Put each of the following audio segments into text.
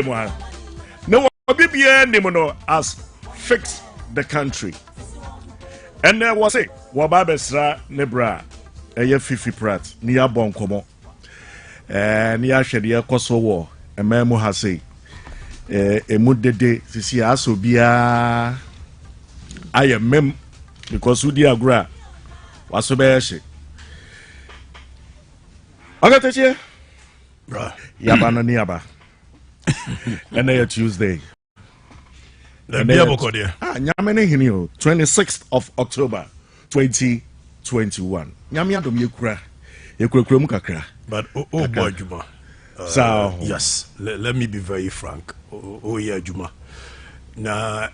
No BBN as fix the country. And there was it. Wababesra Nebra, a Fiifi Pratt, near Boncomo, and near Shadia Kosovo, a memo has say, a mood de day, see us will be I am mem because who dear gra was so bad. I got it here. Yabana Niaba. And then Tuesday. The 26th of October 2021. But oh boy, Juma. So yes, let me be very frank. Oh yeah, Juma. Na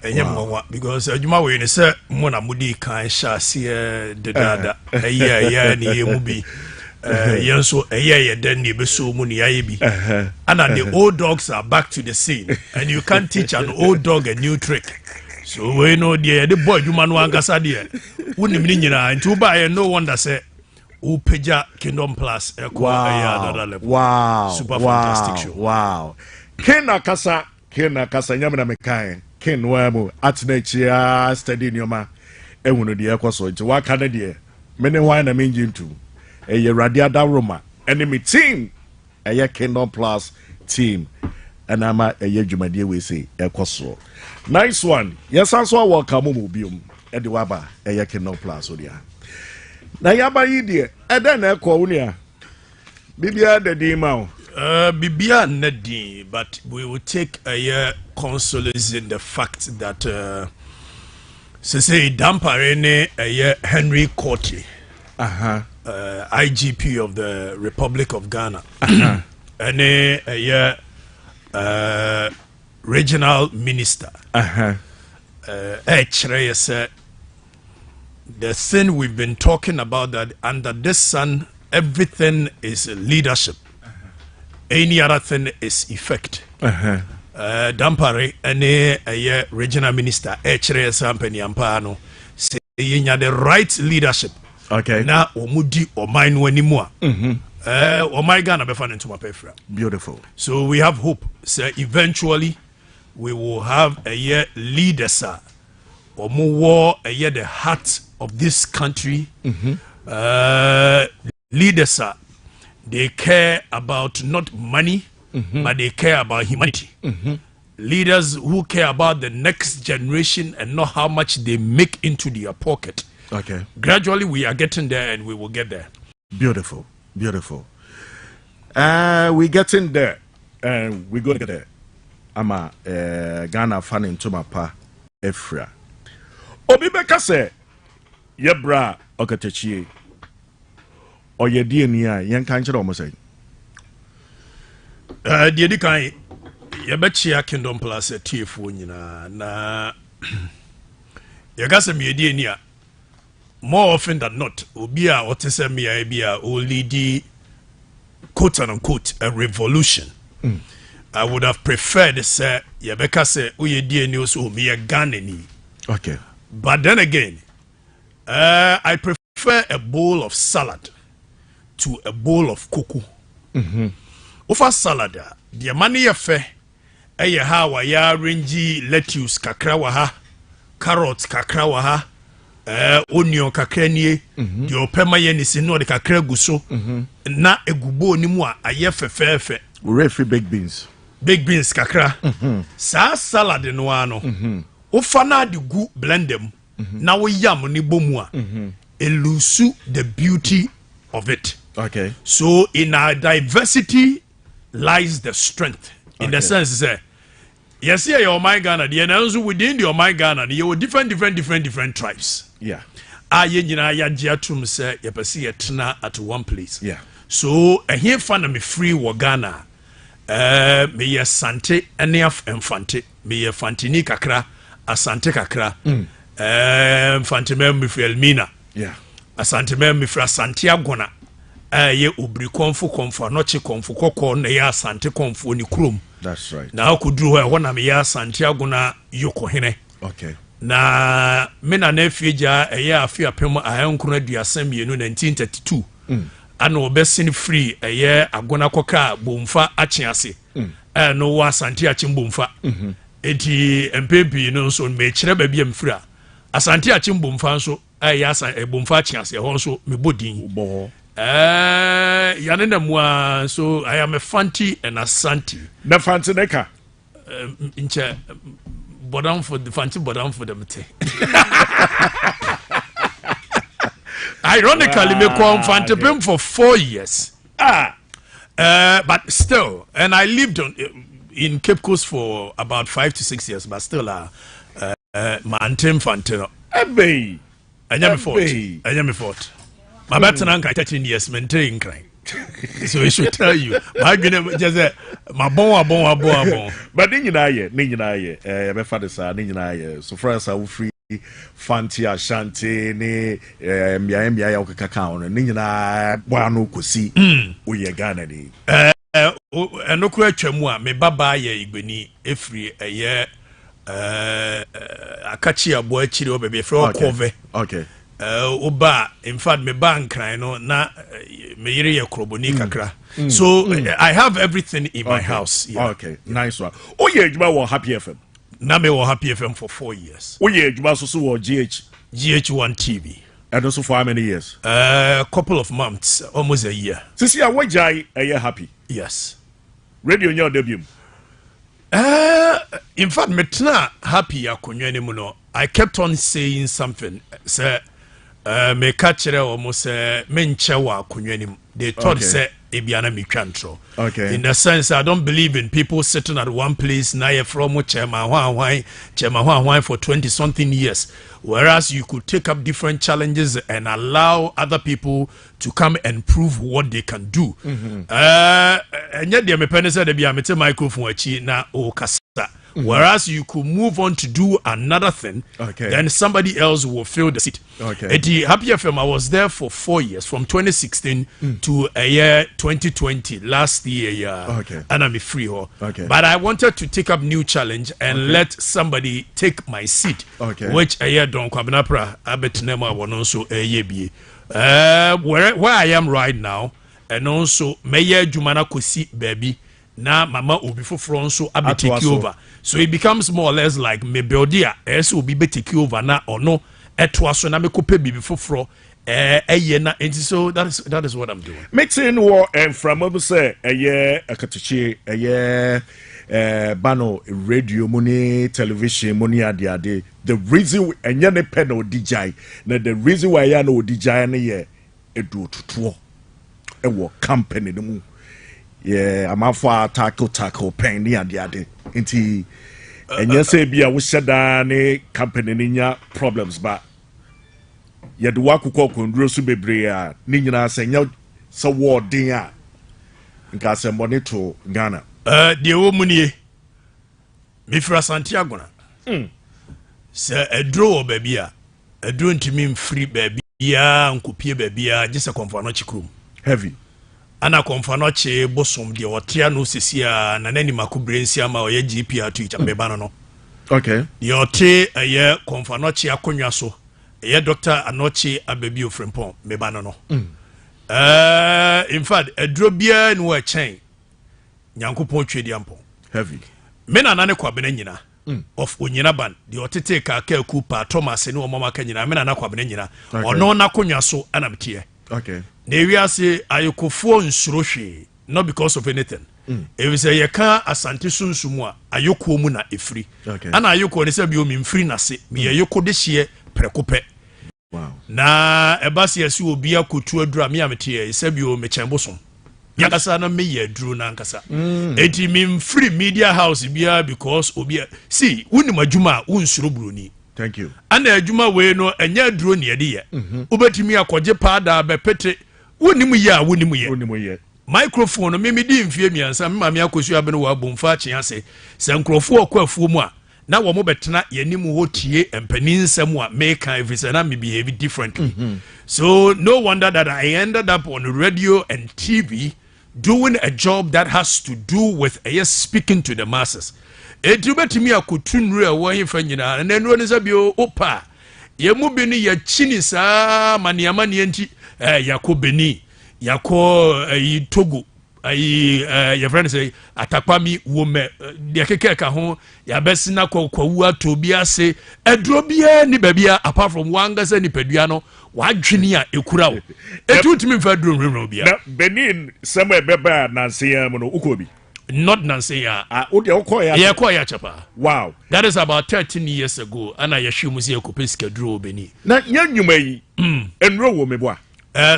because Juma we say mona mudi kan sha se de dada yeah ni yemubi yenso ye den ni be so mu ni ayebi and the old dogs are back to the scene and you can't teach an old dog a new trick. So we know the boy Juma no ankasa de wonim ni nyina nti uba no wonder say Upeja Kingdom Plus another level. Wow. Super fantastic show. Wow. Kena kasa nyamena mekai. Ken wamu atnechia study nyoma ehunu de ekoso nti waka na de mene wan na menji ntu eye radiada roma enemy team eye Kingdom Plus team anama eye dwumade we say ekoso. Nice one. Yes answer welcome mu biom e de waba eye Kingdom Plus odia. Na yaba yi de eda na ekọ unia bibia de di ma bibia na di, but we will take a year consolation in the fact that say Damparene a year Henry Courtly IGP of the Republic of Ghana and a year regional minister the thing we've been talking about, that under this sun everything is leadership, any other thing is effect. Dampare any a regional minister Sampeni Ampano say the right leadership. Okay. Now omudi or mine anymore. Or my Ghana be fan into my pefra. Beautiful. So we have hope. So eventually we will have a year leader, sir. Or more a year the heart of this country. Leaders, they care about not money, but they care about humanity. Leaders who care about the next generation and not how much they make into their pocket. Okay. Gradually, we are getting there, and we will get there. Beautiful, beautiful. We getting there, and we go get there. I'm a Ghana fan into my pa Afro. Obi beka se yebra okatechie oye die ni a yen kan kire omo say die di kan yebechia Kingdom Plus tiefo nyina na yegase me die ni a more often than not obi a otese me a bia only the quote unquote a revolution. I would have preferred to say yebeka se oye die ni so me a Ghanani. Okay. But then again, I prefer a bowl of salad to a bowl of kuku. Over salad, the money affair, ha wa ya ringi lettuce kakra wa ha, carrots kakra wa ha, onion kakra nie, the opema yenisi no de kakra guso, na egubo ni mu a aye fefefe. Refi baked beans. Baked beans kakra. Sa salad no ano. Ofana de gu blend them. Now we yam ni bomua. Elusu the beauty of it. Okay. So in our diversity lies the strength. In the sense that yes, yeah, your my Ghana. The also within your my Ghana, you were different tribes. Yeah. Yina ya jiatum say you pesi etna at one place. Yeah. So here fan me free wa Ghana. Me ye sante eniaf enfante. Me ye fantini kakra. Asante kakra mfante mem fi Elmina asante mem fi Santiago na ye obri konfo anoche konfo kokko na ya asante konfo ni krom. That's right. Na akuduru ho na me ya Santiago na yoko hene. Okay. Na me na afieja ya afia pem ahankro aduasam 1932 ana obesin free agona koka bomfa achease no wasante achimbumfa eti empempi no so me kire ba bia mfira asante achimbumfa nso yasa ebumfa chiase ho nso me bodin yane na mua so I am a fanti and a santi na fanti neka inche bodam for the fanti bodam for them te ironically me kwa fanti pem for 4 years but still and I lived in Cape Coast for about 5 to 6 years but still mantem fantino ebe anya me fort my better 13 years maintain crime so I should tell you my gonna just my bon but ni nyina ye be fa de sa ni nyina ye so friends are free fanti ashanti ni mbia ya okaka on ni nyina bwa no kosi oye Ghana ni enokura atwamu a me baba ye igbeni efri eye akachi abo akiri obebi efri okove okay oba in fact me bank no na me yire ye kroboni kakra so I have everything in my house okay nice one oye adwuma wo Happy FM na me wo Happy FM for 4 years oye adwuma so wo GH1 TV and also for how many years couple of months almost a year since you are jai happy yes radio your debut in fact metna happy akonwa mu no I kept on saying something say me catchere almost menche wa akonwa nim they thought say ebiana me twantro okay in the sense I don't believe in people sitting at one place na ye from chairman hwan for 20 something years whereas you could take up different challenges and allow other people to come and prove what they can do enya de me penese de bia mete microphone achi na o kasa whereas you could move on to do another thing then somebody else will fill the seat at the Happy FM I was there for 4 years from 2016 to a year 2020 last year and I'm free but I wanted to take up new challenge and let somebody take my seat which a year don kwabnapra abetinema won so a year be where I am right now and also mayor jumana kosi baby na mama obi foforo nso abetake over so it becomes more or less like me buildia eso obi betake over na ono etoaso na me kope bibi foforo na so that is what I'm doing mixing war and from obi say akatuchi bano radio money television money ade the reason enye ne pen o DJ na the reason why ya no DJ na ye edu tutuo ewo company no mu I'm for tackle pen ni ade nti enye say bia wo hyeda ne company ninya problems but ye do akukọ konduro so bebre a ni nyina senya so wordin a nka se monitor Ghana de wo munie me fra Santiago na se edro obabi a edro ntimi mfiri baby ya nkopie baby a gese konfa no chikrum heavy ana konfa no che bosom de otia no sesia na nani makubrensi ama oye GP atu ichambeba no okay de otie eye konfa no che akonwa so eye doctor anochi ababi ofrempon meba no in fact edro bia no a chen nyankopon twedi ampo heavy me na nane kwabena nyina of onyina ban de otete ka ku pa Thomas ne omama ka nyina me na kwabena nyina ono na konwa so anamtie okay na wiase ayokofo nsuro hwe not because of anything if say ye ka asante sunsumu a ayoko mu na efri ana ayoko ne se bi o mi mfiri na se me ayoko de hye prekope wow na ebase ase obi akotu adura me amete se bi o me chembosom yakasa na me ye aduru na nkasa eti mi mfiri media house bia because obi see woni madwuma unsuro broni thank you ana adwuma we no enya aduro ne yede ye obetimi akoje paada be pete wonimu ye microphone me di mfie miansa me mame akosu abene wa bomfa ache ase se nkrofo okwafuo mu a na wo mo betena yanimu hotie empani nsam a make everything na me behave differently so no wonder that I ended up on radio and TV doing a job that has to do with speaking to the masses etubetimi akotunru e wo hemfa nyina na enu ne sabio opa ye mu bi ni ya chini saa maniama ne enti yakobeni yako Togo your friend say atakwami woman de keke ka ho ya besina kwawu atobia se edro bia ni babia apart from wanga se ni padua no wadwene a ekura wo etutimi fa dro nwemro bia na benin sema beba na nseyam no ukobi not Nancy. ya chapa. Wow. That is about 13 years ago. And I assume you could draw Benny. Na nyanyuma yi enro wo meboa.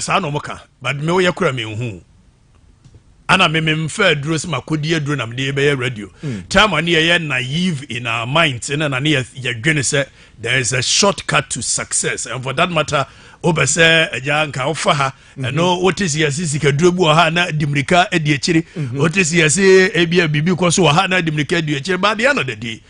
Sa no moka. But me we yakura me hu. Ana me mfa duro se makodi aduro na me be radio. Time ani ye naive in our minds and na ye dwene say there is a shortcut to success, and for that matter obese eja nka ofa ha no otisi yasi ka duro bu ha na dimrika edi akiri otisi yasi ebia bibi koso ha na dimrika edi akiri. But the end of the day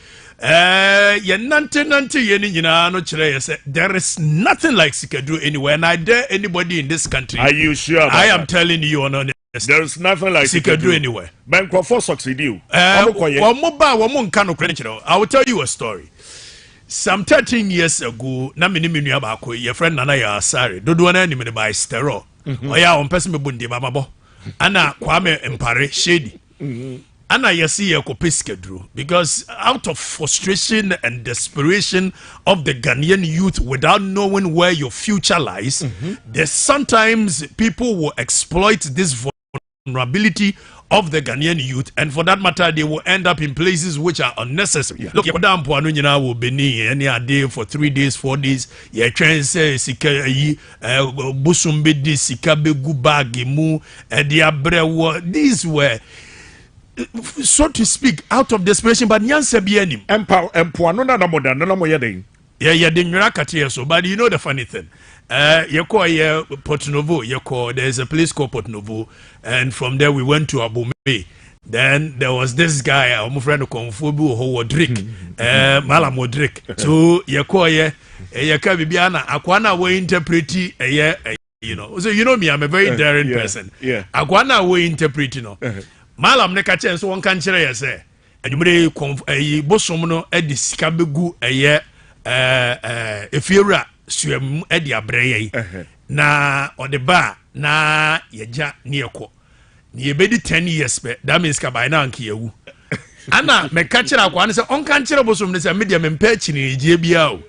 ye nante ye ni nyina no kire ye say there is nothing like sikaduro anywhere, and I dare anybody in this country. Are you sure? I am telling you on. There is nothing like sikaduro anywhere. Ben for succeed you. I will tell you a story. Some 13 years ago, na me nua ba ko your friend Nana ya Asare dodo na ni me by stereo. Oya on person me bundi ba mabo. Ana kwame empare shady. Ana yesi ye ko pesikaduro because out of frustration and desperation of the Ghanaian youth without knowing where your future lies, there's sometimes people will exploit this vulnerability of the Ghanaian youth, and for that matter they will end up in places which are unnecessary. Look, you down po anu nyina wo beni any a day for 3 days 4 days ye twen say sika yi busum be di sika be gu bag mu e dia brewo. These were so to speak out of desperation, but nyansa bi anim empo anu na moda na mo yeden yeah de nwira kate so. But you know the funny thing, you call Port Novo, there's a place called Port Novo, and from there we went to Abome. Then there was this guy, our friend Konfubu who Drake, Malam Drake. So you call you can be Akwana we interpret you know. So you know me, I'm a very daring person. Yeah. Akwana we interpret, you know. Malam neka chance one can share say. And you may bosom no edisika begu if you're suem edi abreye na odeba na yeja nieko ni ebedi 10 years be that means ka by now nka yewu ana me ka kira kwa ne se on ka kira bosom ne se media me mpa chini ejie bia o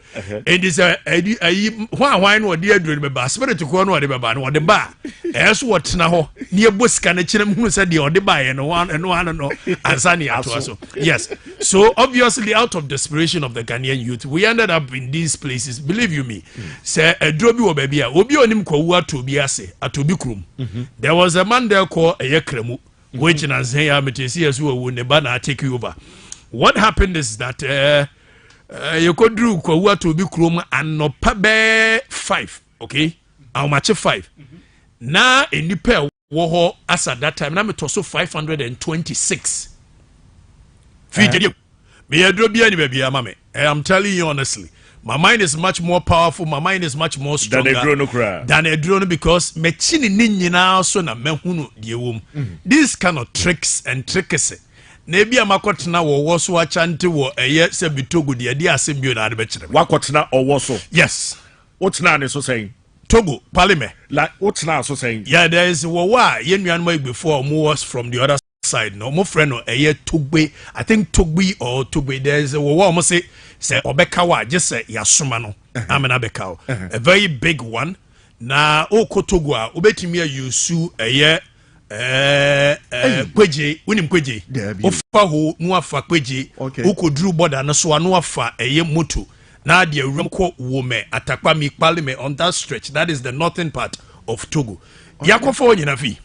and is ayi hwan no de aduro me ba spirit ko no de be ba no de ba eso wotena ho ne ebosika na kira mu se de de ba ye no no ansani ato so. Yes, so obviously out of desperation of the Ghanaian youth we ended up in these places. Believe you me, say aduro bi wo ba bia obi onim kwawu atobi ase atobi krum. There was a man there called Eyekremu, which in Azania metesi as we ne ba na take you over. What happened is that you could do kwawu atobi krum anopa be 5, okay? How much 5? Na enipa wo ho as at that time na metoso 526. Fiifi me aduro bia ni bia mama. I'm telling you honestly, my mind is much more powerful, my mind is much more stronger than a drone because me chini ni nyina so na mehunu die wom. These kind of tricks and trickery na bia makotena wo so achante wo eye se bitogo de ade asembio na ade be kire wakotena owo so. Yes, wotena ne so saying Togo parliament like wotena so saying yeah there is wo wa ye nuan before mo was from the other side no mo friend no eye Togbe, I think Togbe or Togbe. There is a wo mo say obeka wa just say yasoma no amena beka a very big one na okotogo a obetimi ayusu eye kweje unim kweje ofa ho no afa kweje okoduru border no so no afa eye moto na de awuram wo me atakwa mi parliament on that stretch. That is the northern part of Togo. Yakofa onyina fi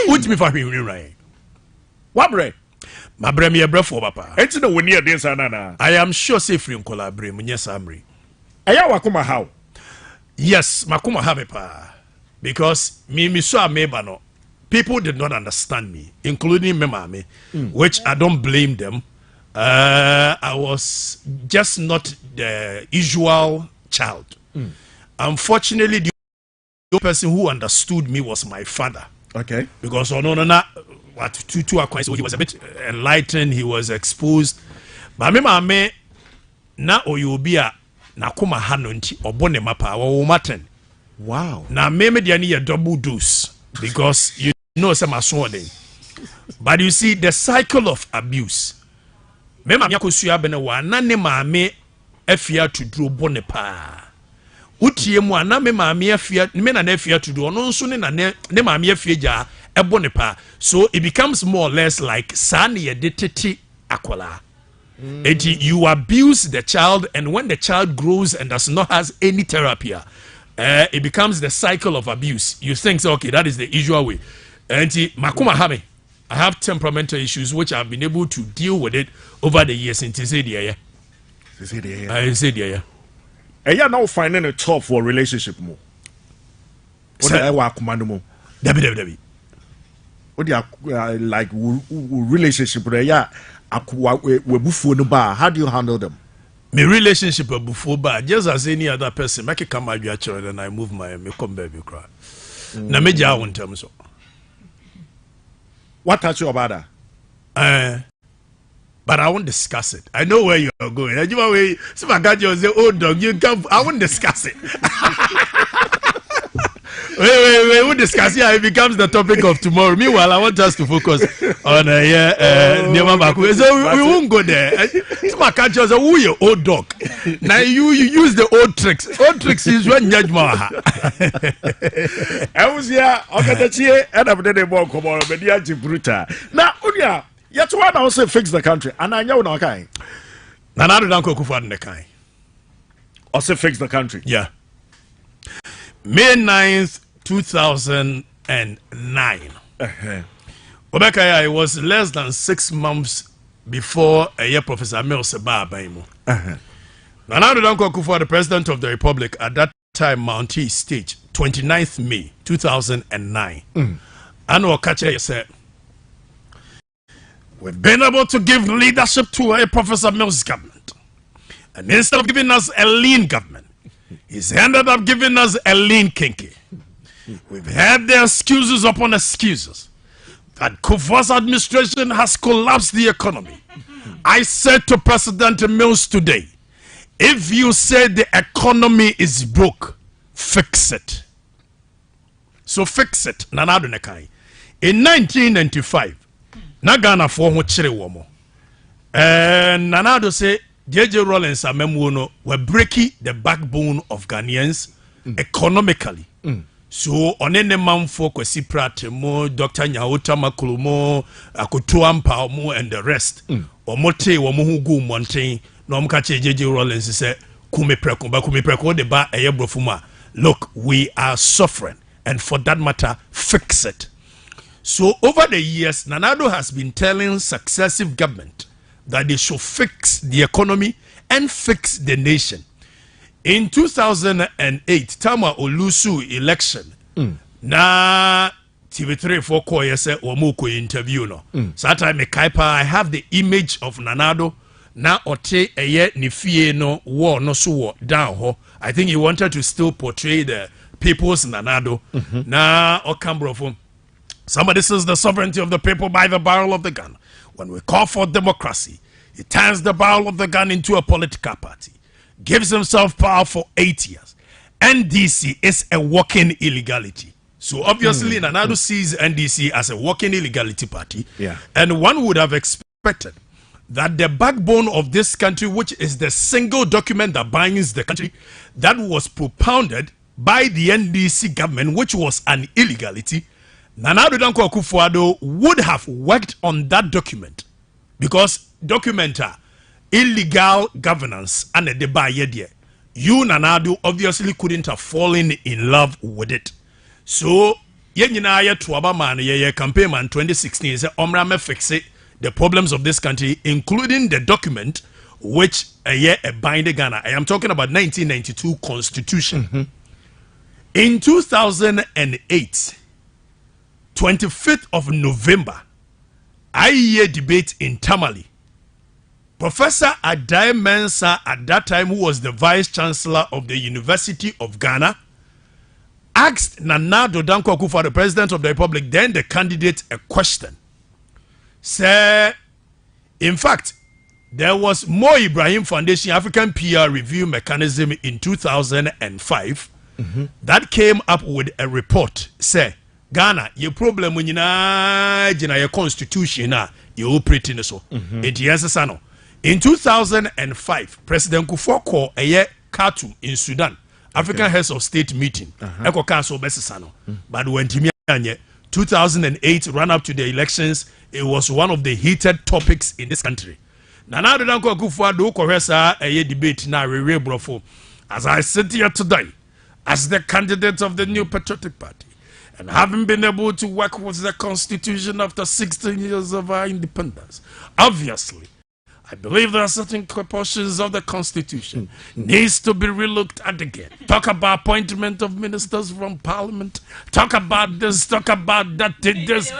utimi fa hwehwe ran wabre mabre me brefo papa enti na woni eden sana na I am sure say free collaborate munye samri aya wakoma how. Yes, makuma have pa because me so ameba no people did not understand me, including me mama, which I don't blame them. I was just not the usual child. Unfortunately, the only person who understood me was my father. Okay. Because he was a bit enlightened, he was exposed. But me mama na oyobia na kuma hanonti obone mapa wa maten. Wow. Na me dia ni double dose because you know some aswode. But you see the cycle of abuse. Me ma yakosua bene wa na ne maame afia to duro bone pa. Utie mu ana me maame afia me na afia to do no nso ne na ne maame afia ja ebone pa. So it becomes more or less like san ye detete akola. You abuse the child, and when the child grows and does not has any therapy, it becomes the cycle of abuse. You think, so, okay, that is the usual way. And makuma hame, I have temperamental issues which I've been able to deal with it over the years. And and you're now finding it tough for a relationship more. Debbie. What do you like relationship? Yeah. How do you handle them? My relationship before bad, just as any other person. Make it come out your child and I move my come baby cry. Na me ja won terms so. What touch you about that? But I won't discuss it. I know where you are going. I way so I got you say, oh dog, you come. I won't discuss it. Wait, we'll discuss it. It becomes the topic of tomorrow. Meanwhile, I want us to focus on so we won't go there. So my catch you say, who you old dog? Now you use the old tricks. Old tricks is when judge ma. I was here. Okay, and I'm the more come on, but yeah, brutal. Now, Unia, yet one also fix the country, and I know no kind. Nanado don't go for the kind. Also fix the country. Yeah. May 9th, 2009. Obeka, it was less than 6 months before a year Professor Mills Babaimo. Nanado Danko Akufo, the President of the Republic at that time, Mount East Stage, 29th May 2009. And Okache said, we've been able to give leadership to a Professor Mills government. And instead of giving us a lean government, he's ended up giving us a lean kinky. We've had the excuses upon excuses that Kufuor's administration has collapsed the economy. I said to President Mills today, if you say the economy is broke, fix it. So fix it. Nanado Nekai. In 1995, Nagana for Chile Womo. And Nanado say, JJ Rollins and Memuono were breaking the backbone of Ghanaians economically. So on any man for Kwesi Pratt mo, Dr. Nyauta Makulumo, Akutuampa mo and the rest. Omote womuhugu monte no mkache JJ Rollins say kume preko de ba eyebrofuma. Look, we are suffering, and for that matter, fix it. So over the years, Nanado has been telling successive government that they should fix the economy and fix the nation. In 2008, Tama Olusu election, na TV3 for Koye se Omuko interview no. So that time I have the image of Nanado na ote eye ni fie no war no so down ho. I think he wanted to still portray the people's Nanado. Na Okambrofo. Somebody says the sovereignty of the people by the barrel of the gun. When we call for democracy, he turns the barrel of the gun into a political party, gives himself power for 8 years. NDC is a walking illegality. So obviously, Nanado sees NDC as a walking illegality party. Yeah. And one would have expected that the backbone of this country, which is the single document that binds the country, that was propounded by the NDC government, which was an illegality, Nanado Danko Akufo-Addo would have worked on that document, because documenta illegal governance and the debate. You Nanado obviously couldn't have fallen in love with it. So yenyina ye tuaba man ye campaign man 2016 say omra me fix it, the problems of this country, including the document which a bind Ghana. I am talking about 1992 constitution. In 2008, 25th of November, I hear debate in Tamale. Professor Adai Mensah, at that time, who was the vice chancellor of the University of Ghana, asked Nanado Danko Akufo, the president of the republic, then the candidate, a question. Say, in fact, there was Mo Ibrahim Foundation African PR review mechanism in 2005 that came up with a report. Say, Ghana your problem when you na your constitution na you operating so it yes sano. In 2005 President Kufuor called a Khartoum in Sudan African Heads of State meeting eko council besisano but when 2008 run up to the elections it was one of the heated topics in this country. Nana Addo Dankwa Akufo-Addo kohwesa a debate na rewe brofo as I sit here today as the candidate of the New Patriotic Party and having been able to work with the constitution after 16 years of our independence, obviously I believe there are certain portions of the constitution needs to be relooked at again. Talk about appointment of ministers from parliament. Talk about this, talk about that, this.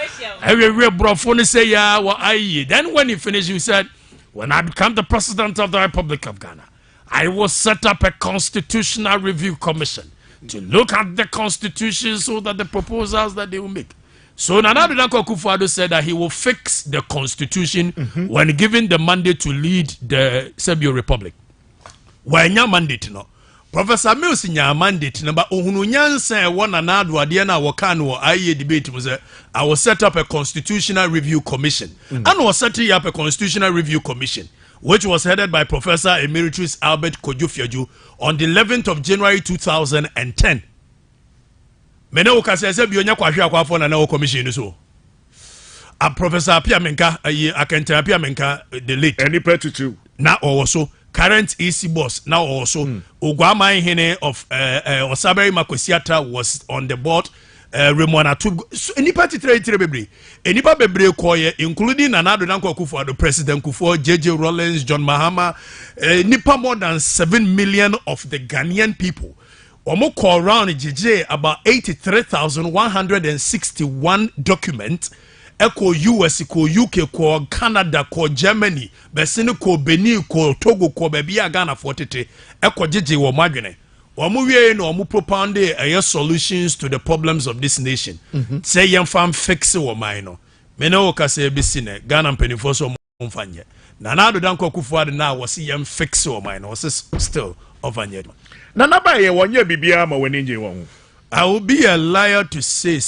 Then when you finish, you said, when I become the president of the Republic of Ghana, I will set up a constitutional review commission to look at the constitution so that the proposals that they will make. So Nana Addo Dankwa Akufo-Addo said that he will fix the constitution when given the mandate to lead the Serbia Republic. When your mandate no, Professor Mills nya mandate no, but ohunu nyansa one Nana Addo ade na waka no aye debate was I will set up a constitutional review commission. And was setting up a constitutional review commission which was headed by Professor Emeritus Albert Kojo-Fiaju on the 11th of January 2010. Mene ukase se bi onya kwahwe akwafo na na commission so. A Professor Apiamenka Akenta Apiamenka the late any petitu na also current EC boss now also Ogwama Hene of Osaberi Makwesiata was on the board. Remona to any party trade bebre any bebre koye including Nana Addo Dankwa Akufo-Addo, President Kufuor, JJ Rawlings, John Mahama, nipa more than 7 million of the Ghanaian people. Omo call around JJ about 83,161 documents. Eko US, ko UK, ko Canada, ko Germany, Besini ko Benin, ko Togo, ko Bebia Ghana 43. Eko JJ wo madwene. Omo wie no omo propound solutions to the problems of this nation. Say yam fam fix wo man no. Me no ka say be sine Ghana mpanifo so mo mfanye. Nana Addo Dankwa Akufo-Addo na was yam fix wo man no was still ovanye. Nana ba ye wonye bibia ma wani nje won. I will be a liar to say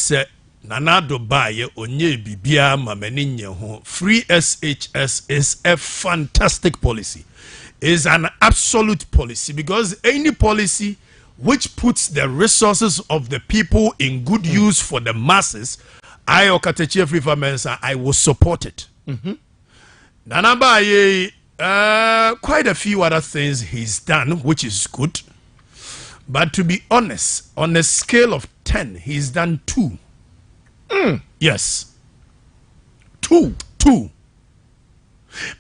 Nana Addo ba ye onye bibia ma mani nye ho. Free SHS is a fantastic policy. Is an absolute policy because any policy which puts the resources of the people in good use for the masses, I will support it. Nana ba ye quite a few other things he's done which is good. But to be honest, on a scale of 10, he's done 2. Yes. 2.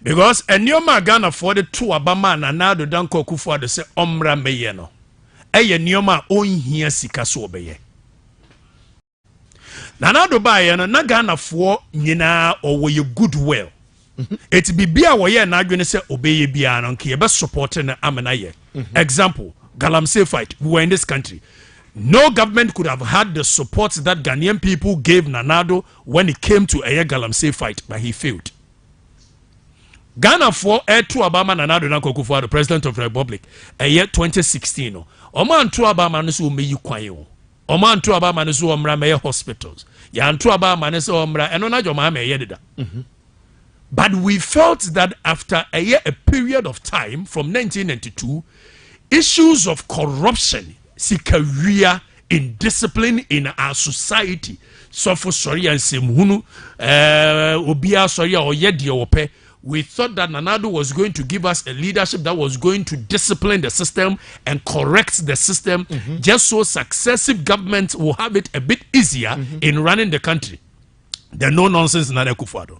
Because Enyoma Ghana for the 2 Abama and Nana Addo Dankwa Akufo-Addo say omra meye no. Eye Enyoma onhia sika so obeye. Nana Addo ba ye no na Ghana for nyina owo goodwill. It bibia wo ye na adwene say obeye bia no nke ye be support na amena ye. Example, Galamsey fight. We were in this country. No government could have had the support that Ghanaian people gave Nana Addo when it came to a Galamsey fight, but he failed. Ghana for to Obama Nana Addo Dankwa Akufo-Addo, President of the Republic, a year 2016. Oman to Obama Nisu me you kwayo. Oman to Obama Nisu omra me hospitals. Yan to Obama Nisu omra enona joma me yedida. But we felt that after a period of time from 1992, issues of corruption, career, indiscipline in our society, so for sorry and simhunu, obia sorry or yedi ope. We thought that Nana Addo was going to give us a leadership that was going to discipline the system and correct the system, just so successive governments will have it a bit easier in running the country. The no-nonsense Nana Akufo-Addo.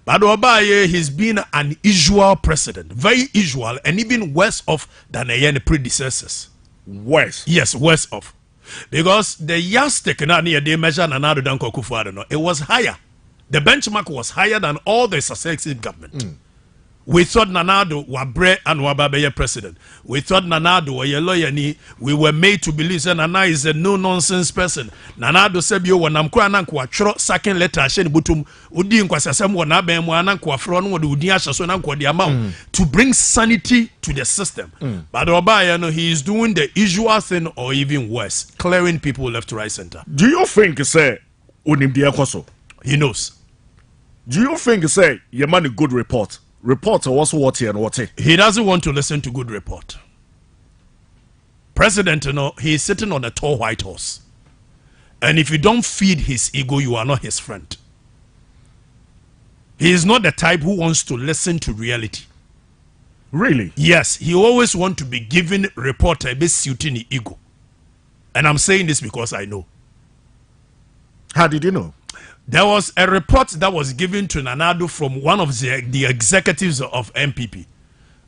But Obaye, he's been an usual president, very usual, and even worse off than any predecessors. Worse? Yes, worse off. Because the yardstick they measure Nana Addo Dankwa Akufo-Addo, it was higher. The benchmark was higher than all the successive government. We thought Nana Addo was bre and wababeye president. We thought Nana Addo was a lawyer. We were made to believe that Nana is a no-nonsense person. Nana Addo said, "You want namkwa nankwa chro second letter ashen butum udi nkwa sasem wana bemu anankwa from wadi udi asha so nankwa the amount to bring sanity to the system." But Obaye, he is doing the usual thing or even worse, clearing people left, right, center. Do you think, say, Unim the ekoso. He knows. Do you think say your man a good report? Report also what and what? He doesn't want to listen to good report. President, he is sitting on a tall white horse. And if you don't feed his ego, you are not his friend. He is not the type who wants to listen to reality. Really? Yes, he always wants to be given report a bit suiting the ego. And I'm saying this because I know. How did you know? There was a report that was given to Nanado from one of the executives of MPP.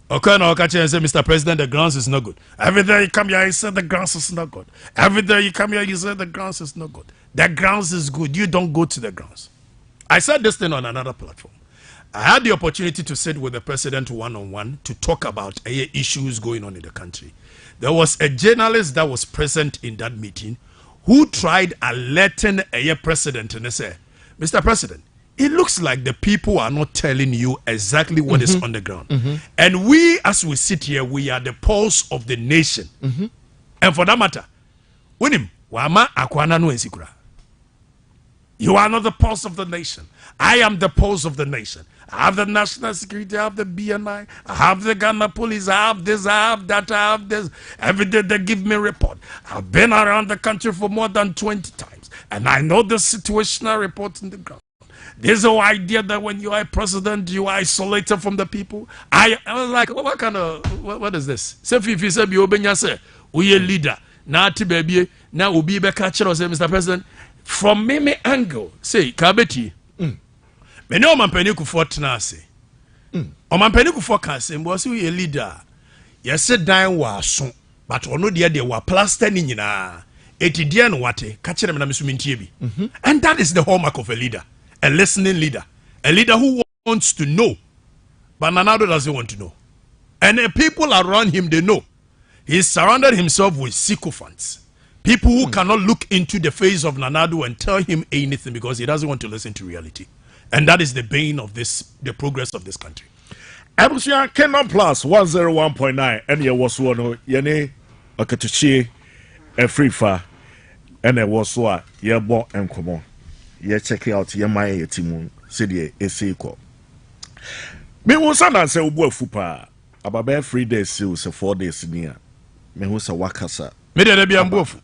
Okay, now I say, Mr. President, the grounds is not good. Every day you come here, you say the grounds is not good. Every day you come here, you say the grounds is not good. The grounds is good. You don't go to the grounds. I said this thing on another platform. I had the opportunity to sit with the president one-on-one to talk about issues going on in the country. There was a journalist that was present in that meeting who tried alerting a president and they said, Mr. President, it looks like the people are not telling you exactly what is on the ground. And we, as we sit here, we are the pulse of the nation. And for that matter, you are not the pulse of the nation. I am the pulse of the nation. I have the national security, I have the BNI, I have the Ghana police, I have this, I have that, I have this. Every day they give me a report. I've been around the country for more than 20 times. And I know the situational report in the ground. There's no idea that when you are a president, you are isolated from the people. I was like, what kind of, what is this? Say Fiifi say be obenya say, we a leader. Now ti baby, now we be catch us, Mr. President. From me angle, say kabeti. Me no man panic for tenase. O man panic for cancer, was we a leader. Yes, said dying was so, but ono dia de wa plaster ni nyina. Eti dia no wate, catch them na misumintie bi. And that is the hallmark of a leader. A listening leader. A leader who wants to know. But Nanado doesn't want to know. And the people around him, they know. He's surrounded himself with sycophants. People who cannot look into the face of Nanado and tell him anything because he doesn't want to listen to reality. And that is the bane of the progress of this country. Abusia Kenon Plus 101.9 and ye was one yene okatuchi e Fiifi and e was wa ye bo enkomo. Ye check out ye my timu said ese ko me wo sana se ubu afupa ababe 3 days so 4 days near me wo se wakasa me de bia mbofu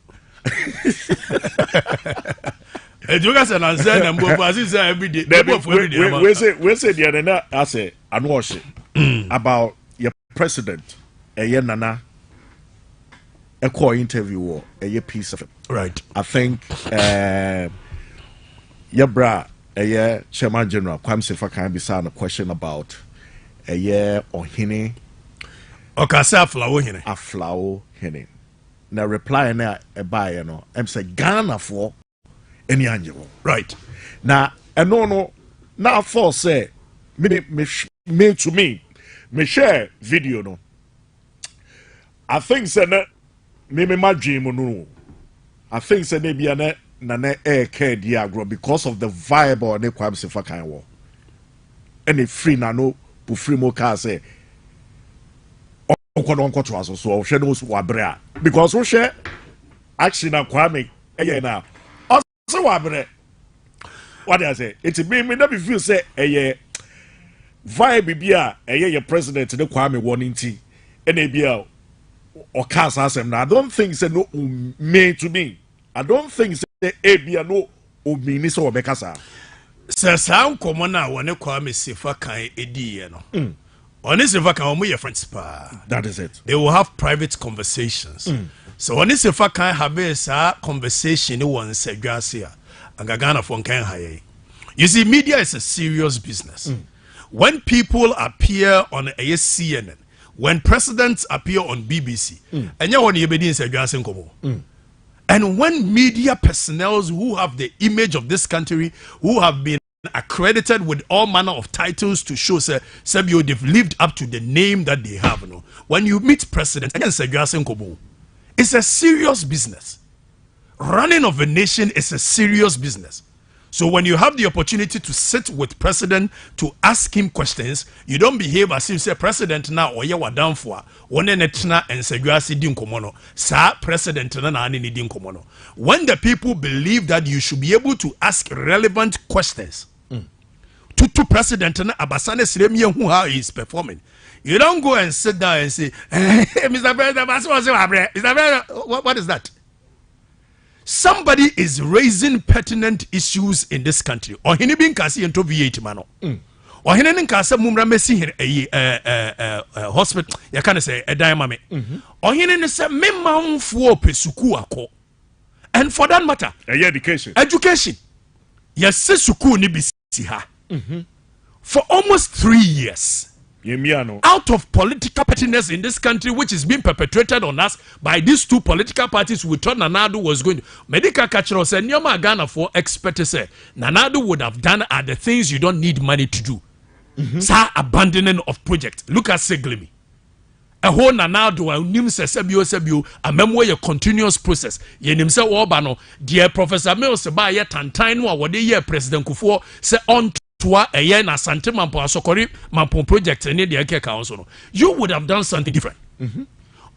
eduka se na se na mbofu as say every day mbofu every day we say the na ase anwash about your president ye nana a call interview or a piece of it, right? I think Yabra, a year Chairman General Kwamse can be sound a question about a year or hine or Casa flower hine a flower hine. Now reply now a buyer no I'm say Ghana for any angel. Right. Now and no now for say me to me share video no. I think say me my dream no. I think say maybe an na air care diagro because of the vibe or ne Kwamse Fakan war. Any free na no pu free mo car say on control so she knows wabra because we share action na Kwame na also wabra what I say it's me that be feel say vibe bia your president ne Kwame warning ti and bia or cast asem na I don't think say no me to me I don't think say ebia no omini so obekasa se san komo na wone Kwame Sefakan edi no on Sefakan omo ye friends pa that is it they will have private conversations so on Sefakan have a conversation won sedwase a Ghana for kan haye you see media is a serious business when people appear on a CNN when presidents appear on BBC enya won ye be din sedwase nkomo and when media personnel who have the image of this country, who have been accredited with all manner of titles to show, Sabio, they've lived up to the name that they have. No? When you meet presidents, it's a serious business. Running of a nation is a serious business. So when you have the opportunity to sit with president to ask him questions, you don't behave as if say president now or you are down for one netna and say you are sitting komono. Sa president na ni din komono. When the people believe that you should be able to ask relevant questions to president na abasane siremiye who how he is performing. You don't go and sit down and say, hey, Mr. President, Mr. President, what is that? Somebody is raising pertinent issues in this country. Or he bin kasi into V8 mano. Or he nin kasi mumra mesi hospital. Ya kana say a diamame. Or he nin say me manfo pesuku ako. And for that matter, education. Education. Yes, suku ni bisi ha. For almost 3 years. Out of political pettiness in this country, which is being perpetrated on us by these two political parties, we thought Nanado was going to. Medical catcher said, Nyoma Ghana for experts say Nanado would have done are the things you don't need money to do. Sa abandoning of project. Look at Seglemi. A whole Nanado, a nim se sebio, a memoir a continuous process. Ye nim se wabano, dear Professor Mills, by yet and time, what the year President Kufuor say on. A year na Sante Mampo Asokori Mampo project in the Eke Council. You would have done something different.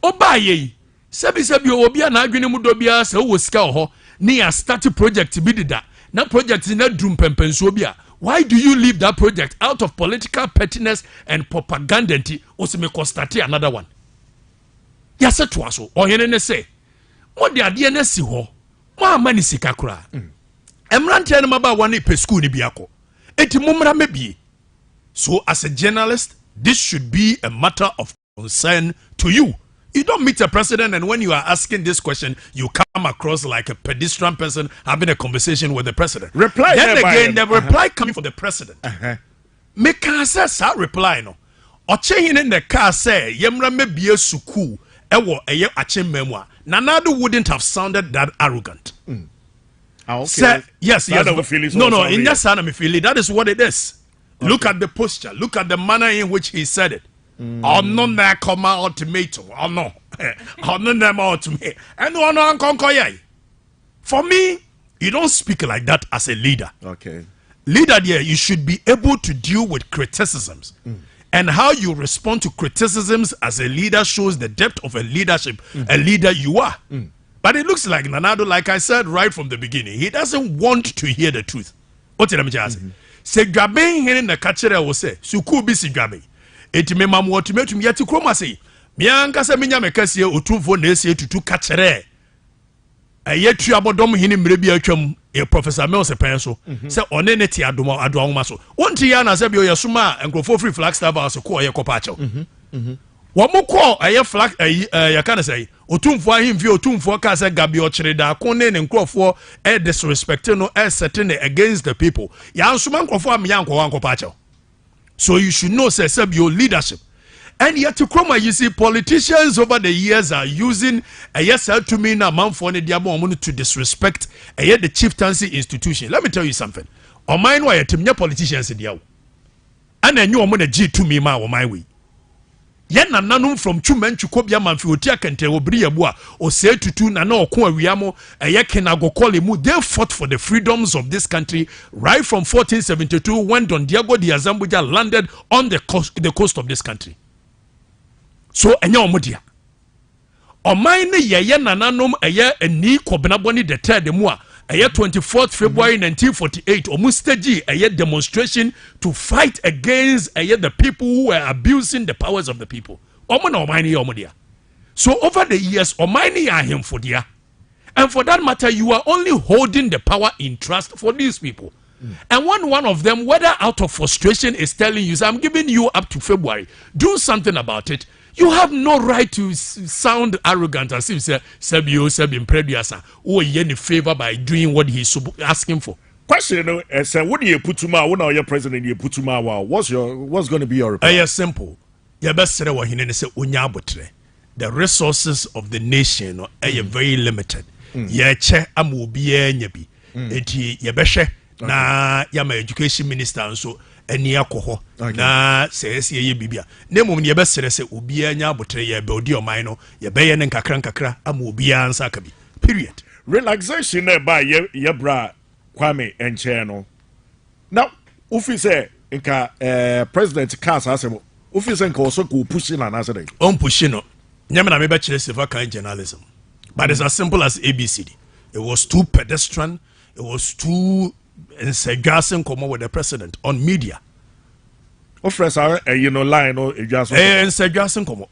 Obaye, Sebi Obia na Guinimudobia, so was Scoho, near started project to be that. Now project in that drum pempensobia. Why do you leave that project out of political pettiness and propaganda? Osime constate another one. Yasa twaso, or yene say, what the idea si ho, ma mani sikakura. Emrantia no maba one pesku ni biako. So as a journalist, this should be a matter of concern to you. You don't meet a president and when you are asking this question, you come across like a pedestrian person having a conversation with the president. Reply then again, the reply coming from the president. Make us say reply no. Oche in the car say yemra me be suku ewo eye ache memoir. Nanado wouldn't have sounded that arrogant. Okay. Say, yes. No, in that sound of feeling, that is what it is. Okay. Look at the posture, look at the manner in which he said it. Oh no, na come ultimatum. Oh no, oh no, na ultimatum. And one on for me, you don't speak like that as a leader. Okay. Leader, there, you should be able to deal with criticisms. And how you respond to criticisms as a leader shows the depth of a leadership, a leader you are. But it looks like Nanado, like I said right from the beginning, he doesn't want to hear the truth. What did I say? Se gabe here in the catcher will say, Suku bisi gabe. It may mam what to make me yet to chroma say. Mianka se minya mekasia utumfo nese to catcher. A yet triabodom him maybe a chum, a Professor Mills a pencil. Say on any adoma maso. One tiana sabio yasuma and go for free Flagstaff as a core copacho. What more call a flag a can say, Otumfo him view Otumfo Casa Gabi Ochreda, Conen and Crawford, a disrespecting no as certain against the people. Yansuman Crawford Mianko Uncle Pacho. So you should know, say, your leadership. And yet to Chroma, you see, politicians over the years are using a yes to me now, man for the to disrespect a yet the chieftaincy institution. Let me tell you something. On mine, why a politicians in the and then you are going to G to me, ma, or my way. Yen na nanum from chumen chukobia manfi otia kente obri yebua o se tutu na na okon awiamo eye kenago kole mu. They fought for the freedoms of this country right from 1472 when Don Diego de Azambuja landed on the coast of this country. So enya omodia omai ne ye na nanum eye eni kobenaboni de third mu a eye 24th February 1948 omustaji eye demonstration to fight against eye the people who were abusing the powers of the people. So over the years omani are him for dia. And for that matter, you are only holding the power in trust for these people. And when one of them, whether out of frustration, is telling you, I'm giving you up to February, do something about it, you have no right to sound arrogant as if Sebin Prediasa or any favor by doing what he's asking for. Question, what do you put to my when your president you put to my what's going to be your reply? Simple. The resources of the nation are very limited. Che amubi nyabi. Eti yebeshe na yama education minister and so eni akoho na says ye bibia nemo ne yebesere se obi anya abotre ye be odi oman no ye be ye nkakra amu obi ansa ka bi period. Relaxation by ye bra Kwame Encheno. Now, ufi say nka president cars asemo. Ufi say nka also go pushing an answer. On pushing no. Nyamena me be chire seva kind journalism. But it's as simple as ABCD. It was too pedestrian. It was too ensegasing come with the president on media. What friends are line or just ensegasing come.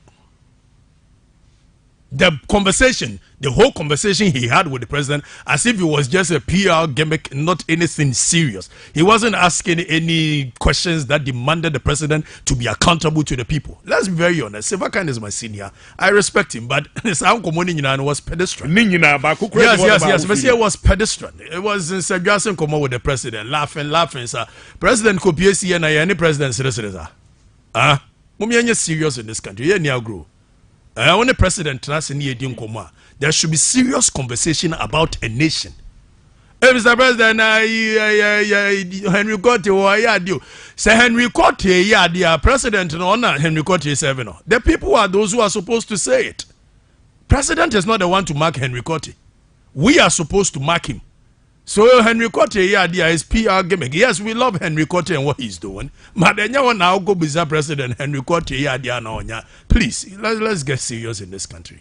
The conversation, the whole conversation he had with the president, as if it was just a PR gimmick, not anything serious. He wasn't asking any questions that demanded the president to be accountable to the people. Let's be very honest. Sevakan is my senior. I respect him, but his uncle was pedestrian. Yes. But it was pedestrian. It was in Sagasan Komo with the president, laughing, sir. President Kopiesi and any president, sir. Mummy, serious in this country. Yeah, now grow. When the president there should be serious conversation about a nation. Mr. President, Henry Cote, say Henry Cote, president, no, not Henry Cote 7. The people are those who are supposed to say it. President is not the one to mark Henry Cote. We are supposed to mark him. So Henry Cote is PR gimmick. Yes, we love Henry Cote and what he's doing. But then you now go bizarre president Henry Cote please let's get serious in this country.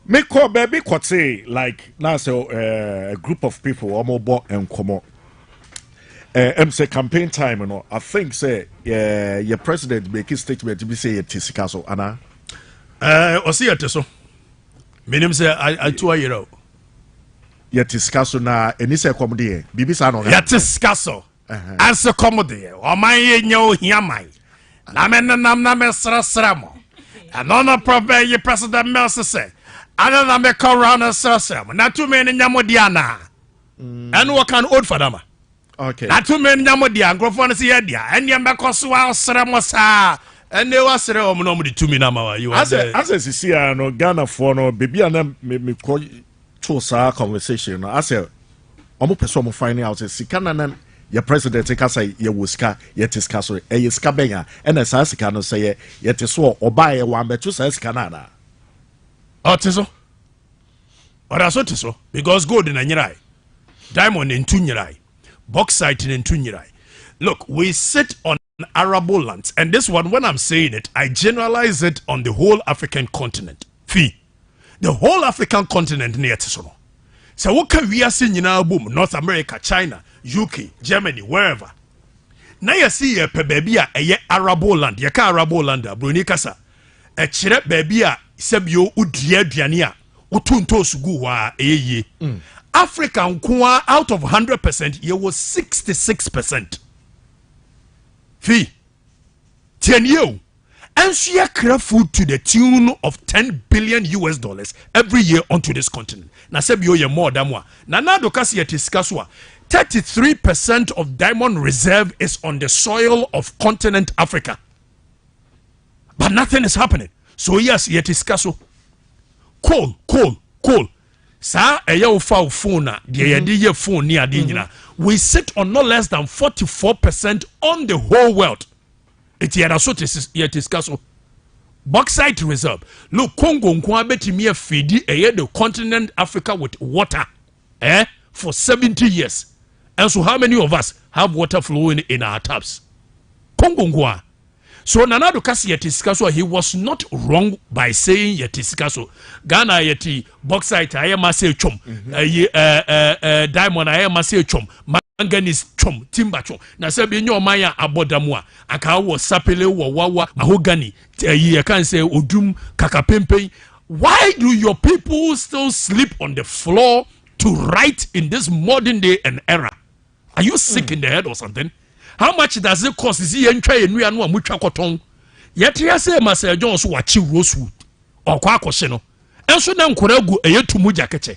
Make call baby Cote like now so a group of people almost and come on. Say campaign time, you know. I think say your president make a statement to be say it is castle Anna. Or see it so. Minim say I 2 year old. Yetiskaso na enise komode bibi sa no yetiskaso anse komode o man ye nyo hiamai na menam na mesrasra mo ano no problem ye president melse say ana na me corona srasra na tu men nyamodi ana and what can old fadama okay na tu men nyamodi angrofo no se ye dia ene me koso wa sra mo sa ene wa sra o mo no mo di tumi na ma you as sisi no Ghana for no bibi ana me ko to sa conversation I say omo person mo find out sika na your president ka say ye woska ye tiska so e sika benya e na sa sika no say ye tiso oba ye wan beto sa sika na na otiso ora so tiso because gold na nyirai diamond in tunyirai bauxite in tunyirai. Look, we sit on arable lands, and this one, when I'm saying it, I generalize it on the whole African continent. The whole African continent near Tisono. So what can we see in our boom? North America, China, UK, Germany, wherever. Now you see a baby a arable land, yaka arable land, Brunikasa. A chirep baby sebio udria diania, utunto suguwa eye. African kwa out of 100%, ye was 66%. Fee. 10 years. And she craft food to the tune of $10 billion every year onto this continent. Na sebio ye more damwa. Na dokasi ye tiskaswa. 33% of diamond reserve is on the soil of continent Africa. But nothing is happening. So yes, ye tiskaso. Coal. Sa eya ufa ufuna ye phone ni adinina. We sit on no less than 44% on the whole world. It's yetiskaso. Bauxite reserve. Look, Congo nkwa betimi feed the continent Africa with water for 70 years. And so how many of us have water flowing in our taps? Congo nkwa. So Nanado Kasi yetiskaso, he was not wrong by saying yetiskaso. Ghana yeti bauxite ayama se chom. Diamond ayama se chom. Manganese chom, timber chom. Na sebi nyo maya abodamwa. Aka wo sapele wo wawa mahogany. You can say odum kakapempe. Why do your people still sleep on the floor to write in this modern day and era? Are you sick in the head or something? How much does it cost? Is he entry and we are no mucha cotton? Yet ya say Master Jones wachi rosewood or quacosheno. And so then Koragu a year to mujakeche.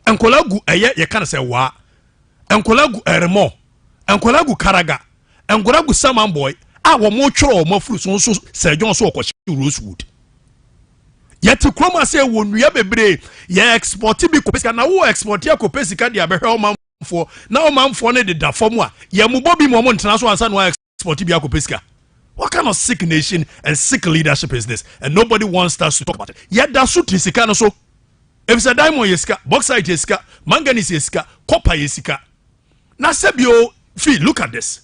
And Kolagu a year you can't say wa. And Kolagu eremo. And Kolagu karaga. And Koragu saman boy. Our more chore or more fruits also Sir John so rosewood. Yet to Chroma say when we have a bray, ye export to be Copisca now export ya Copesica dia behelman. For now, man, for the Dafomwa, Yamubobi Momon International and San export to be Pesca. What kind of sick nation and sick leadership is this? And nobody wants us to talk about it. Yet that's what is so. If it's a diamond yeska, bauxite yeska, manganese yeska, copper yeska. Now sebio, Fee, look at this.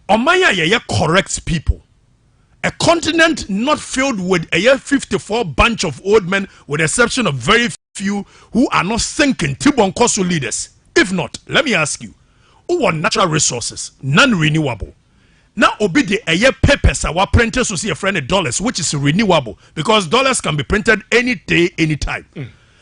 Omaya ye correct people. A continent not filled with a 54 bunch of old men, with the exception of very few who are not thinking Tibon Kosu leaders. If not, let me ask you, who want natural resources, non-renewable? Now obi de a papers our printers to see a friend of dollars, which is renewable because dollars can be printed any day, anytime.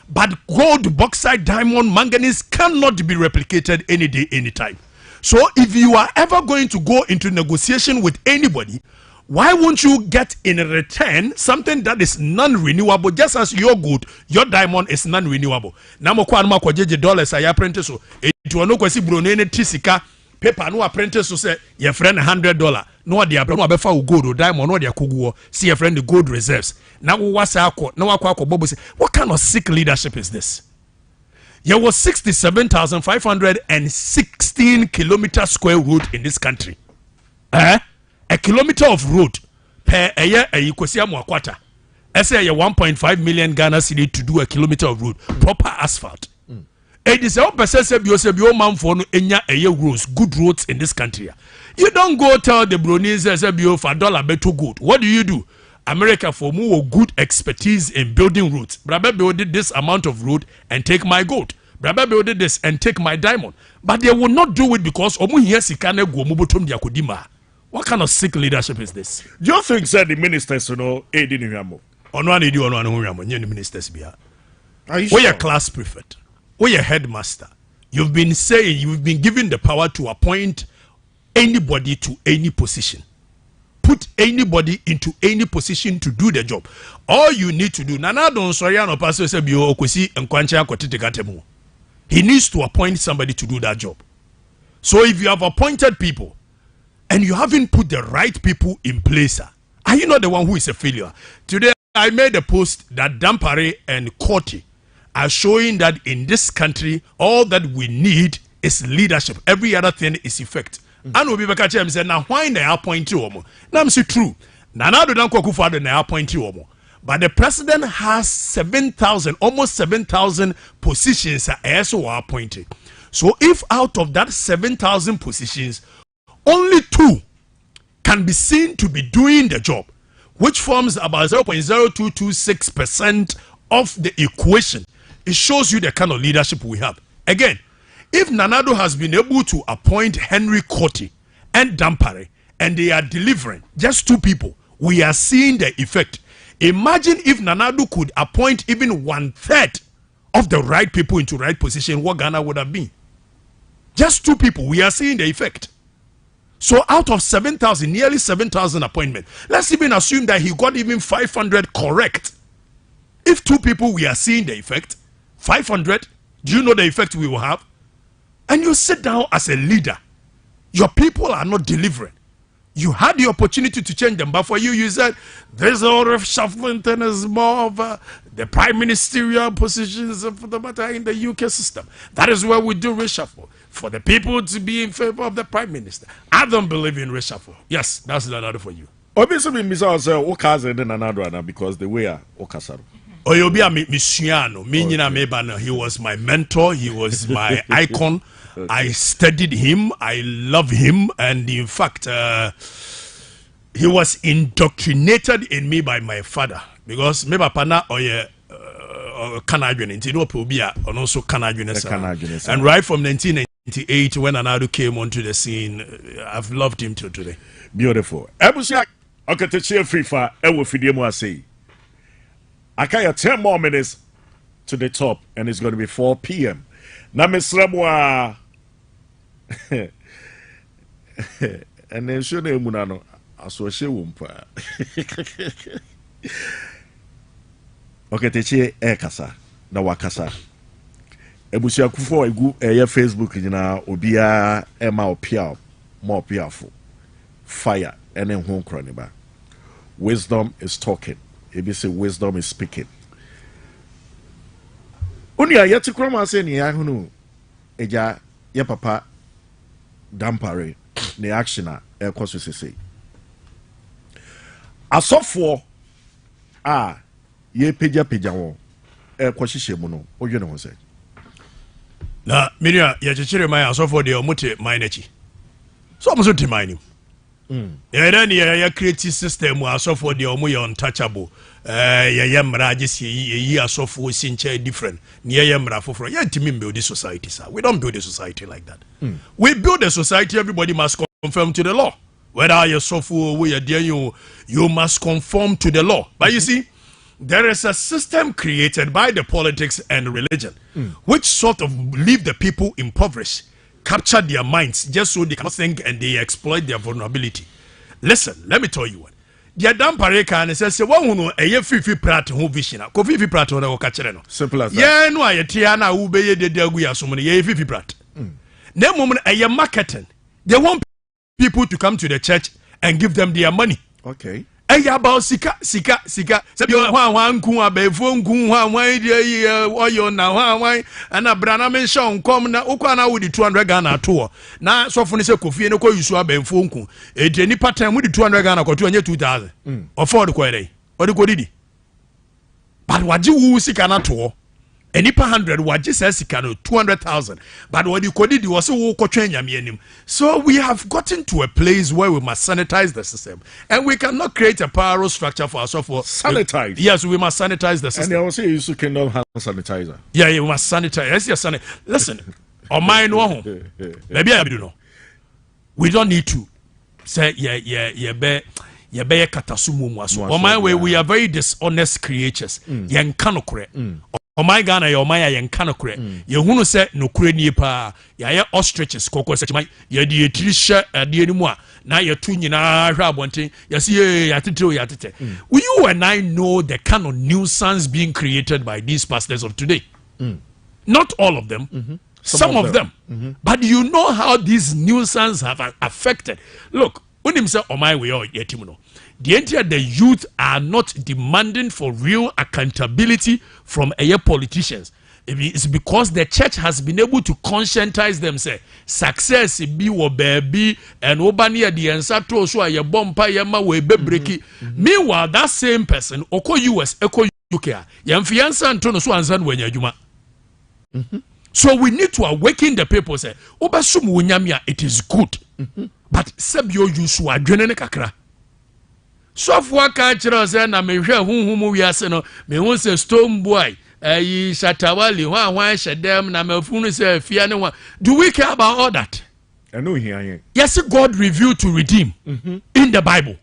But gold, bauxite, diamond, manganese cannot be replicated any day, anytime. So if you are ever going to go into negotiation with anybody, why won't you get in return something that is non-renewable, just as your gold, your diamond is non-renewable? Now mo kwa anuma kwa jeje dollars a ya print so etu ono kwasi brone ne tisika paper no apprentice so say your friend $100 no de abra no abefa gold or diamond no de akoguo see your friend the gold reserves. Now what's akọ na wakọ bobo say what kind of sick leadership is this? There was 67,516 kilometer square road in this country. A kilometer of road per a year a Yukosia Mwakwata. I say 1.5 million Ghana cedi to do a kilometer of road, proper asphalt. It is all Besebio man for enya a year roads, good roads in this country. You don't go tell the Bronies Sebio for dollar better good. What do? America for more good expertise in building roads. Brother build this amount of road and take my gold. Brother build this and take my diamond. But they will not do it because omu here sikane go mubutum diakodima. What kind of sick leadership is this? Do you think that the ministers aiding Yamo? Ono edi ono anu Yamo, the ministers bia. Are you sure? We are class prefect. We are headmaster. You've been saying you've been given the power to appoint anybody to any position. Put anybody into any position to do the job. All you need to do. Nana don Soriano Pastor Sebio Okwesi Nkwancha Kotitekatemu. He needs to appoint somebody to do that job. So if you have appointed people and you haven't put the right people in place, are you not the one who is a failure? Today I made a post that Dampare and Korti are showing that in this country all that we need is leadership. Every other thing is effect. And we be say now why they appoint you omo? Now I'm say true. Nana do not Akufo-Addo na appoint you omo. But the president has 7,000, almost 7,000 positions also appointed. So if out of that 7,000 positions, only 2 can be seen to be doing the job, which forms about 0.0226% of the equation, it shows you the kind of leadership we have. Again, if Nanado has been able to appoint Henry Korti and Dampare, and they are delivering just 2 people, we are seeing the effect. Imagine if Nanado could appoint even 1/3 of the right people into right position, what Ghana would have been. Just 2 people, we are seeing the effect. So out of 7,000, nearly 7,000 appointments, let's even assume that he got even 500 correct. If 2 people, we are seeing the effect. 500, do you know the effect we will have? And you sit down as a leader, your people are not delivering. You had the opportunity to change them, but for you, you said there's a reshuffling thing is more of the prime ministerial positions for the matter in the UK system. That is where we do reshuffle for the people to be in favor of the prime minister. I don't believe in reshuffle. Yes, that's another for you. Obviously, Mr. Okaze and another because the way Okasaru. Oyobia Misiano, Minina Mebana, he was my mentor, he was my icon. Okay. I studied him, I love him, and in fact, he was indoctrinated in me by my father because Meba Pana Oye Canadian, and also Canadian. And right from 1998, when Anadu came onto the scene, I've loved him till today. Beautiful. Ebusia, okay, to cheer FIFA, Ewo Fidiemo say. I got 10 more minutes to the top, and it's going to be 4 p.m. Now, Miss Ramwa, and then show name Munano, associate wumpa. Okay, teche kasa na wakasa. Ebusia kufo egu Facebook nyina obia ema opia more powerful. Fire and then home croniba. Wisdom is talking. Ebi say wisdom is speaking. Unia yeti kroma say ni ahunu eja ye papa Dampare ne actiona e kwaso sese. Asofo a ye peja won kwashishe mu no odwe ne ho say na minia ya chechire mai asofo de omote mai nachi so omo so te mai nim ya ni ya create system asofo de omo ya untouchable ya mra agesi yi asofo sinche different ni ya mra foforo ya ntimi build the society sir. We don't build a society like that. We build a society, everybody must conform to the law. Whether you're sofo we are there, you must conform to the law. But you see, there is a system created by the politics and religion which sort of leave the people impoverished, capture their minds just so they can think, and they exploit their vulnerability. Listen, let me tell you what. The Adam Pareka and says, "One who know a Fiifi Pratt who vision. Ko Fiifi Pratt on the catcher no. Simple as that. Yeah, no, I Tiana who be the Delguya so many Fiifi Pratt. No moment a marketing. They want people to come to the church and give them their money. Okay. Eya about sika. Sabi wan ku abefo nku wan dey oyo na wan ana brana me shon kom na ukwa na wudi 200 Ghana to na sofo ne se kofie ne ko yusu abefo nku edi ni pattern wudi 200 Ghana ko to anye 2000 afford ko dey odi ko didi but waji wu sika na to any per 100 waji say sika no 200,000 but odi ko didi wo se wo ko twa nyame anim. So we have gotten to a place where we must sanitize the system, and we cannot create a parallel structure for ourselves. For sanitize. Yes, we must sanitize the system. And I will say you cannot have sanitizer. Yeah, we must sanitize. Yes, sanitize. Listen, on my no home. Maybe I do know. We don't need to say be katasumu mwaso. On my way, we are very dishonest creatures. Yen kanokure. Oh my Ghana, your Maya yen kanokure. You who say no kure ni pa ya ostriches koko such my ya di trisha di anymore. Now you're tuning wanting you see ya tete. You and I know the kind of nuisance being created by these pastors of today. Not all of them. Some of them. But you know how these nuisance have affected. Look, when him say oh my way or yetimuno. The youth are not demanding for real accountability from politicians. It's because the church has been able to conscientize them. Say success be wo baby and obania the answer to so a bompa yama we be breaki. Meanwhile, that same person oko US oko UK yamfiansa antono so ansan wanya juma. So we need to awaken the people. Say obasum wunyamia it is good, but sebio yusu adwene ne kakra. So for catchers and I may hear whom we are saying, me once a stone boy, a Shatawali, why should them, and I'm a fool, say, Fiana. Do we care about all that? I know here. Yes, God revealed to redeem in the Bible.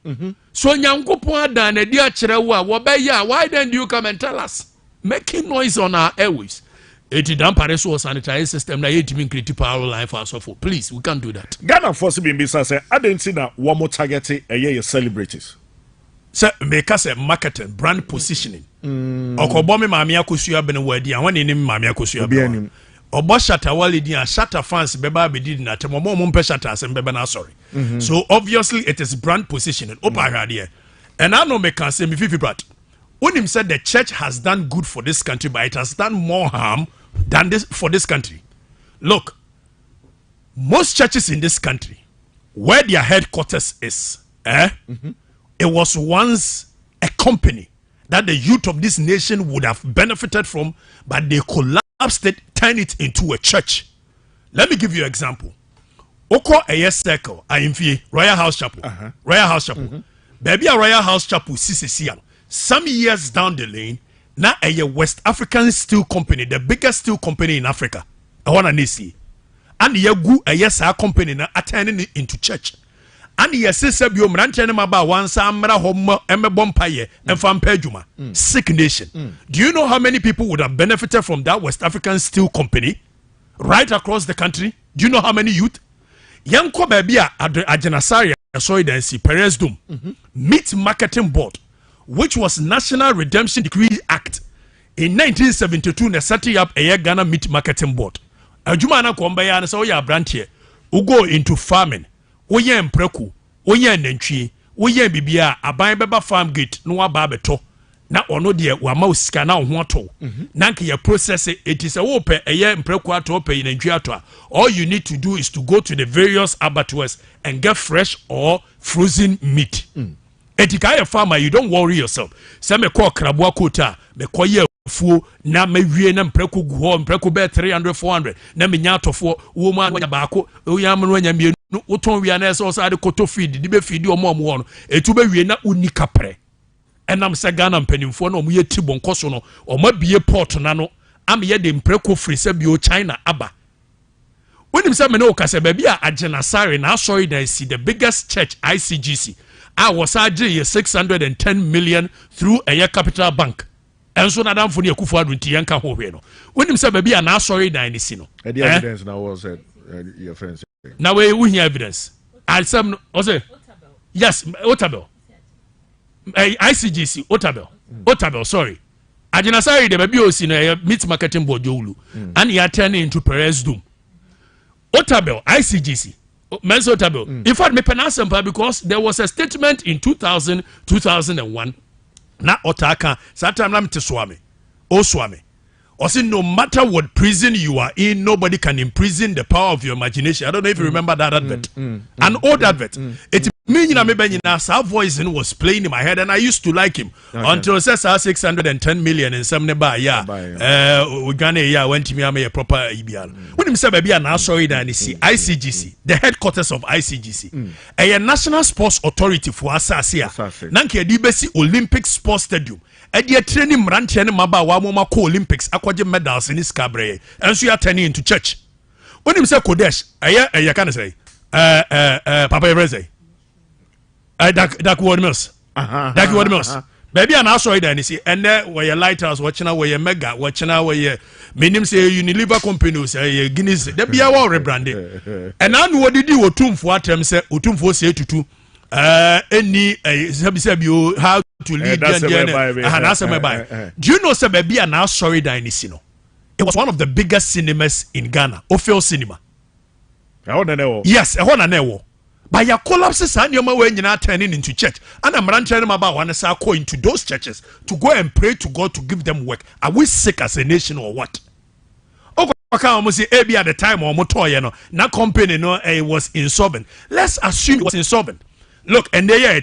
So, Yanko Poadan, a dear Cherewa, Wabaya, why then do you come and tell us? Making noise on our airways. It is done Paris or sanitary system that you even create power life and so forth. Please, we can't do that. Ghana force being business, I didn't see that one more targeted a year celebrities. So make us a marketing, brand positioning. Okobomi mami akusua bene wadi and when ni mami akusua bene. Obo shatter walidi and shatter fans beba be did na temo mo mpe shatter asem beba na sorry. So obviously it is brand positioning. Opa radio. And I know me can say me Fiifi Pratt. When him said the church has done good for this country, but it has done more harm than this for this country. Look, most churches in this country, where their headquarters is, it was once a company that the youth of this nation would have benefited from, but they collapsed it, turned it into a church. Let me give you an example. Oko Eye Circle, Ayimfie, Royal House Chapel. Royal House Chapel. Baby, a Royal House Chapel, CCC. Some years down the lane, now a West African steel company, the biggest steel company in Africa. I want to see. And ye go a yes company now attending it into church. And yes, sister, you mranchen about one samra home and bompaye and fam pejuma. Sick nation. Do you know how many people would have benefited from that West African steel company right across the country? Do you know how many youth? Yanko Babia Ajanasari sorry then see Perez Doom Meat Marketing Board, which was National Redemption Decree Act in 1972, na setting up a Ghana Meat Marketing Board. Ajumana kwambaya na so ya brand here. Ugo into farming. Oye mpreku, oye nentwie, oye bibia aban beba farm gate no aba beto. Na ono de wa ma osika na ho to. Na nke ya process it is a open eye mpreku ato open nentwie ato. All you need to do is to go to the various abattoirs and get fresh or frozen meat. Etika ya farmer, you don't worry yourself. Say me call krabwa kota, me call ye fuo na mawie na mpreko gu ho mpreko be 300 400 na menya atofo wo mu anya baako oyam no anya mienu woton wi na ese osade koto feed di be feed omo no etu be wie na unika pre enam se Ghana mpanimfo na omo ye tibon koso no omo bie port na no am ye de mpreko free se bio China aba wonim se me no kase ba bia agena sare na sorry na see the biggest church ICGC was agye 610 million through a capital bank. And so na damfo ne akufo adu nti yanka ho hwe no wonim se ba bia na sorry dan ni si no the evidence now was your friends now we hear evidence and some also yes Otabel ICGC Otabel sorry agena sare de ba bia osi no meat marketing board jowulu and he turn into Perez Doom Otabel ICGC Menso Otabel in fact me penasem because there was a statement in 2001 na otaka satam lam te swame oswame or say no matter what prison you are in, nobody can imprison the power of your imagination. I don't know if you remember that advert. An old advert. It meaning our voice was playing in my head and I used to like him until says 610 million in some nearby we Ghana went to me a proper EBR. When him say baby and sorry that ICGC, the headquarters of ICGC, a national sports authority for Asasia. Nanke Dibesi Olympic Sports Stadium. Edia training mrantiane maba wa moma ko Olympics akwaje medals in Skabre and so you are turning into church. When him say Kodesh, aya can say Papa Ebreze. Dak word mills. Dak word mills. Baby and also then you see and there where your lighthouse watching where your mega watching where your minim say Unilever company say Guinness there be our rebranding. And now what did you otumfo atem say otumfo say tutu any you how to lead do you know say baby and now sorry that no it was one of the biggest cinemas in Ghana Ophel Cinema yes a one newo by your collapses and your way you're turning into church and I'm running about one say go into those churches to go and pray to God to give them work. Are we sick as a nation or what? Okay, almost say maybe at the time or motor na company was insolvent. Let's assume it was insolvent. Look, and they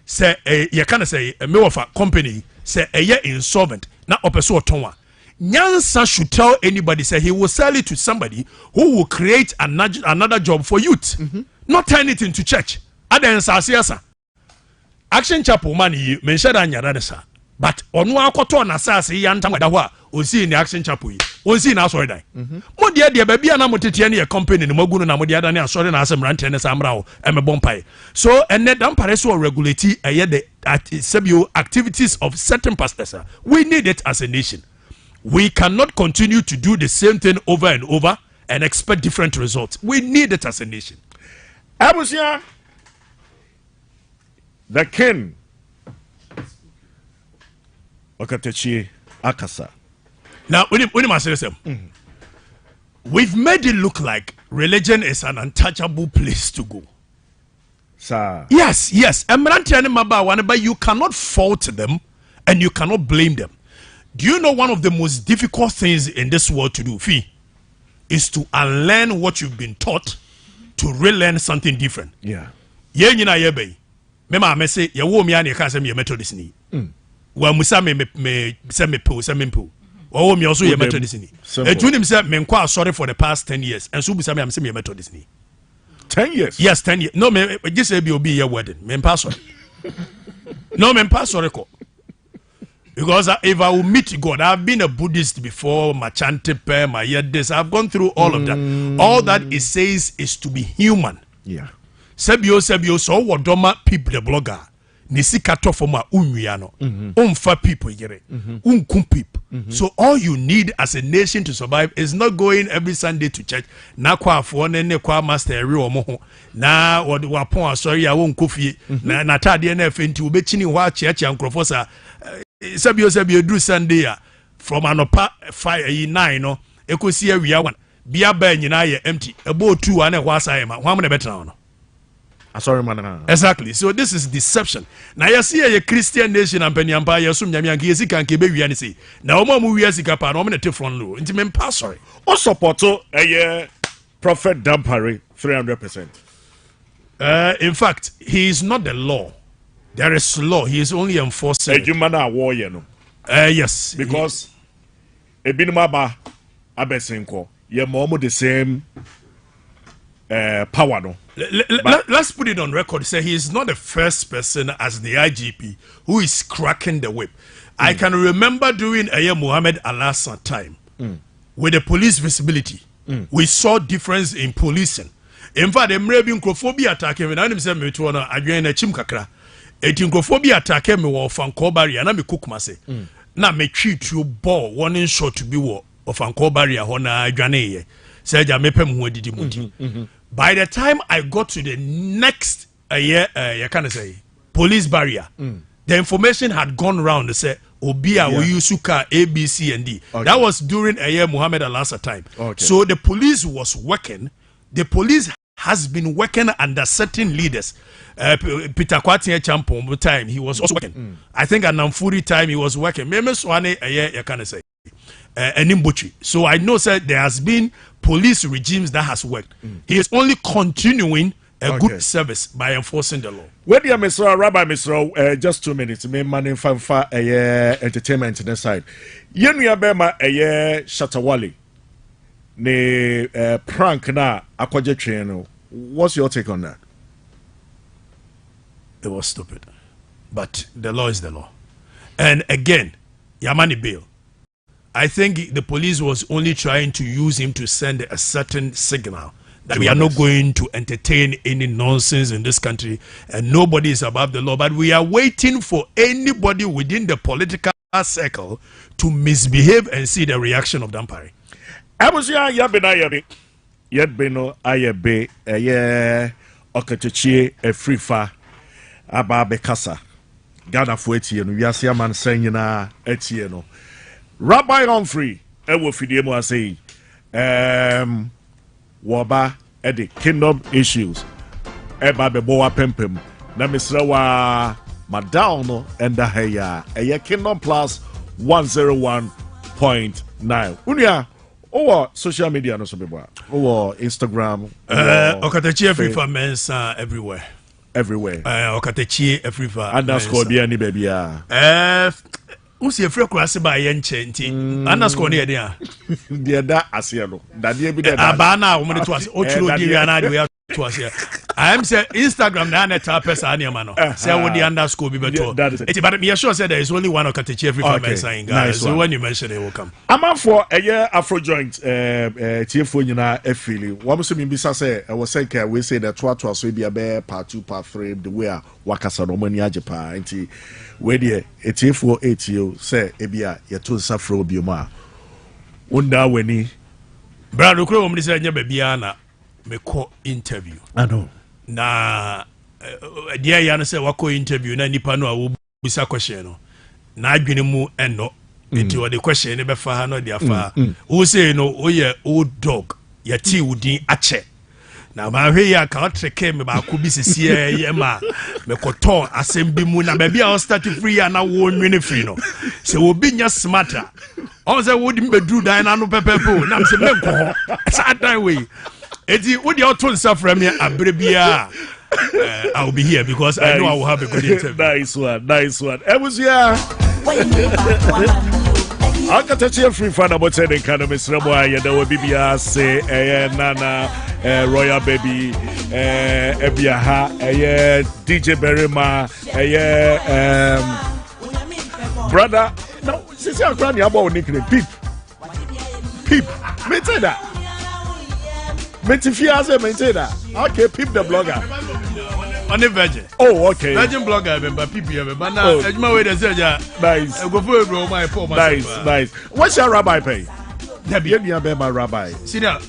say you can say a mewafa company say a year insolvent na opeso tonwa. Nyansa should tell anybody say he will sell it to somebody who will create another job for youth, not turn it into church. Aden Action Chapel money mentioned anyada but onwa akoto na sase yanta wada ho a osi in Action Chapel yi osi na asori dan mo de baby na motete na company no magunu na mo de adane asori na asem rante ne samra ho emebompai so ene dan pare so regulate the activities of certain pastors. We need it as a nation. We cannot continue to do the same thing over and over and expect different results. We need it as a nation. Abusia, the king Okatechi Akasa. Now, we've made it look like religion is an untouchable place to go. Sir. Yes. But you cannot fault them and you cannot blame them. Do you know one of the most difficult things in this world to do, Fee, is to unlearn what you've been taught to relearn something different. Yeah. Mema say ya wo mi an ka say me Methodist ni. Wa musa me po wa wo mi also ye Methodist ni. Etu nim say me nkwa sorry for the past 10 years and so busa me am say me Methodist ni. 10 years. Yes, 10 years. No, me just say be obi your wedding. Me pastor. No, me pastor ko. Because if I will meet God, I've been a Buddhist before, my chantepe, my yedes, I've gone through all of that. All that it says is to be human. Yeah. Sebio so wadoma people the blogger. Nisi kato foma unwiano. Unfa people yere. Unkum people. So all you need as a nation to survive is not going every Sunday to church. Na kwa afone ne kwa master eri omo. Na wapon asori ya won kofi. Na tade na fenti obechini ho achiachi ankrofo sa Sabio do Sunday from anopa 5 no ekosi awia 1 bia ba nyina ye empty about 2 and ho asai ma hwam na betra no sorry man. Exactly. So this is deception. Now you see a Christian nation and Penyampa yasum nyame anke yesi kan ke be wi say na omo mu wi asika pa na omo na te front low nti me pa sorry O supporto prophet Dampare 300%. In fact he is not the law. There is law. He is only enforcing. Ejuma na warrior no. Yes. Because ebinuma abesenko ye mo the same power no. Let's put it on record. Say he is not the first person as the IGP who is cracking the whip. I can remember during Muhammad Al-Hassan time with the police visibility. We saw difference in policing. In fact, the mrebi nkrophobia attack me na nim say me to na adwen na chim kakra. Eti nkrophobia attack me wo fanko barrier na me kokuma se. Na me twi ball warning shot to be wo fanko barrier ho na adwane ye. Say ja mepem ho adidi mudi. By the time I got to the next you can say police barrier, the information had gone round to say Obia we use car A, B, C, and D. Okay. That was during Muhammad Al-Hassan time. Okay. So the police was working. The police has been working under certain leaders. Peter Kwatie Champon time he was also working. I think at Namfuri time he was working. Meme Swane you can say Nimbuchi. So I know that there has been police regimes that has worked. He is only continuing a good service by enforcing the law. Where do you Mr. Rabbi Mr. Just 2 minutes. Me money fanfa entertainment in the side. Yenu bema Shatawali. Ne prank na akwaje train. What's your take on that? It was stupid. But the law is the law. And again, Yamani bail. I think the police was only trying to use him to send a certain signal that we are not going to entertain any nonsense in this country and nobody is above the law. But we are waiting for anybody within the political circle to misbehave and see the reaction of the umpire. I was yabena yabeno ayabe okachie a free fa ababe kasa Ghana for etieno wiase man sanyina etieno Rabbi Humphrey ewo fidiemo asay woba the kingdom issues eba bebo wa pempem na misra wa madawno enda heya kingdom plus 101.9 unia social media no so bebo Instagram okatachi everywhere mensa everywhere okatachi everywhere underscore bia ni bebia Usi efre kurase ba ye nche nti underscore ne yede a de da ase no da de bi da abana wo me to ase o chiro di wi ana de we to ase I am say Instagram na na tap person na no say wo the underscore bi beto it but me sure say there is only one Okatechi every five minutes in Ghana so when you mention it will come am for Afro joint tiefo nyina afili wo so me bisa say I was say we say that to so bi be part 2 part 3 the way wakasa no mani ajepa nti we dey tiefo 8 say ebia ye to safro bi ma unda weni brad okro wo me say nya ba bia na me call interview I know na dia ya no say wako interview na nipa no a wo bisa question no na adwene mu eno enti wo de question ne be fa ha no de afa wo say no wo ye old dog ya ti wudin ache na ma hwe ya ka treke me ba ko bi sesie ye ma me koton asem bi mu na ba bia o start free ya na wo nwene free no se wo bi nya smarter on say wo di mbedru dan na no pepepo na se me ko ho sa dan we eti wo di auto nsa from me abrebia I will be here because I know I will have a good interview. Nice one. Ebusia. Akatechi free fan about saying kind of Mr. Boy, you know, Bibia say, Nana, Royal Baby, Ebiaha, DJ Berima, brother. No, since you're crying about nickname, Peep. Maintain that. Maintain that. Okay, Peep the blogger. On the Virgin. Oh, okay. Virgin blogger, but people, but now, my way to say, nice. Go for it, my poor nice. What's your rabbi pay? Debbie, you be my rabbi. Senior,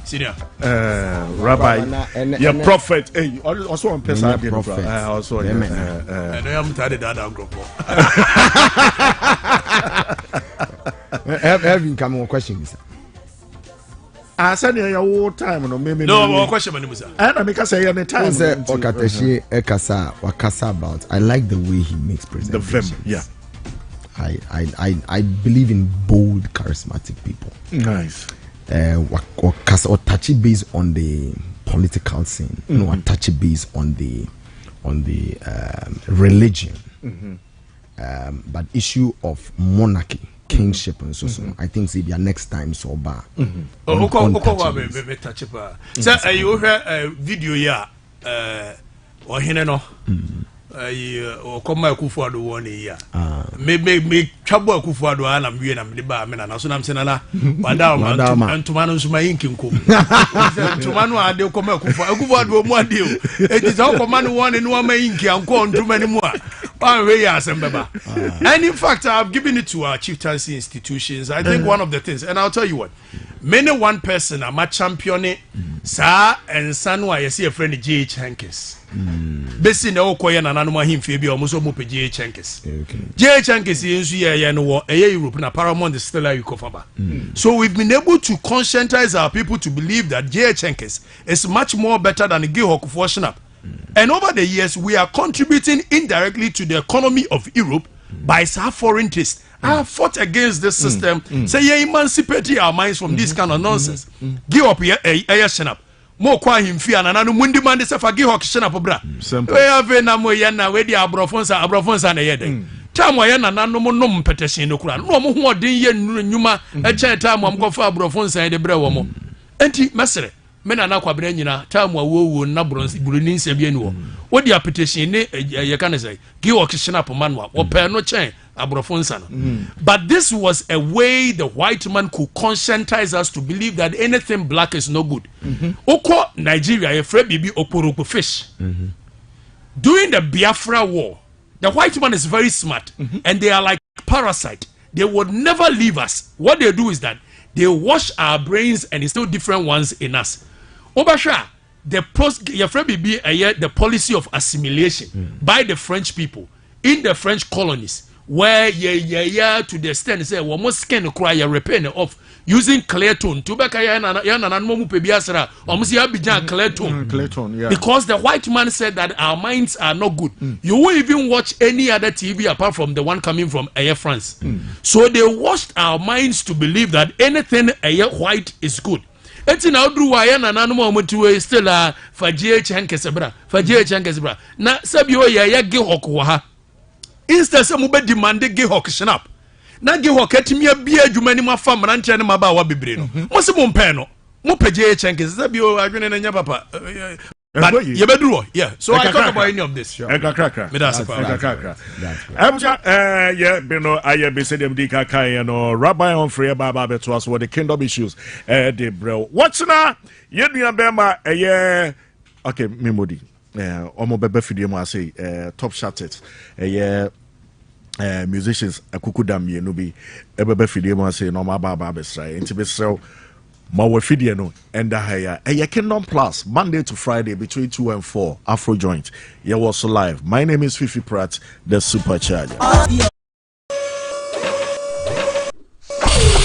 Senior, rabbi, your prophet. Hey, also on Pesach. Also, and I am tired of that group. Have you come on questions? I said your whole time no maybe no question Manimusa. And I make us say any time. Say Okatechi Ekasa wakasa about. I like the way he makes presentations. The vim, yeah. I believe in bold, charismatic people. Nice. Wakasa or touchy base on the political scene. No, touchy base on the religion. but issue of monarchy, kingship and so I think say their next time so bar. Say you hear video ya or hineno okoma Akufo-Addo won ya me twabo Akufo-Addo ana mwie na mde ba me na so na msenana wada ntuma no nsuma yinki nkom ntuma no ade okoma Akufo-Addo mu ade o eti za okoma no won no ma yinki anko ntuma ni mu a and in fact I've given it to our chieftaincy institutions. I think one of the things, and I'll tell you what, many one person am a championing sir and sanwa you see a friend J.H. Hankins. Besi na okoye na nanuma himfe bi omuso mo pe J.H. Hankins. J.H. Hankins yensu ye no Europe na Paramount is still a Yukofaba. So we've been able to conscientize our people to believe that J.H. Hankins is much more better than the Gihok for Shinap. And over the years, we are contributing indirectly to the economy of Europe by our foreign taste. I have fought against this system. Say, you emancipate our minds from this kind of nonsense. Give up your shenap. More kwa him fear and another mundi man is a fagihok shenap bra. We have a namo yana where the abrofonsa and a yede. Tamoyana nano nom petition no kran. No more din yen numa a chan time I'm going for abrofonsa and the brewomo. Enti mesere. Men are now nyina time wo na buruni nsebie ni wo wo dia petition ne ye kan say give auction up manwa wo pe no chen abrofo nsa no. But this was a way the white man could conscientize us to believe that anything black is no good. Oko Nigeria ye free bibi oporoko fish. During the Biafra war, the white man is very smart and they are like parasite. They would never leave us. What they do is that they wash our brains and instill different ones in us. Obasha, the policy of assimilation by the French people in the French colonies, where to the extent say we must scan cry repair off using clear tone. Because the white man said that our minds are not good. You won't even watch any other TV apart from the one coming from Air France. So they washed our minds to believe that anything white is good. Eti na odru wa ya na nanu omutu still for J.H. Hankins bra na sabi o ya Gihok wa ha instead say mu be demand Gihok snap na Gihok atimi abia adwuma ni mafa mranche ne maba wa bebre no mo se mo mpe no mo pe J.H. Hankins sabi o adwene na nya papa. But you better yeah. So I talk about any of this. Sure. Yeah, bino I be said them dika kai no Rabbi on free baba to us what the kingdom issues. De bro. What's na? You bema okay, memody. Omo bebe fidie mo say top shattered. Musicians akukudam ye no be bebe fidie mo say no ma baba be sry. Nti be sell ma we fidie no enda haya Kingdom Plus Monday to Friday between 2 and 4 Afro joint. Yeah, was live. My name is Fiifi Pratt, the supercharger.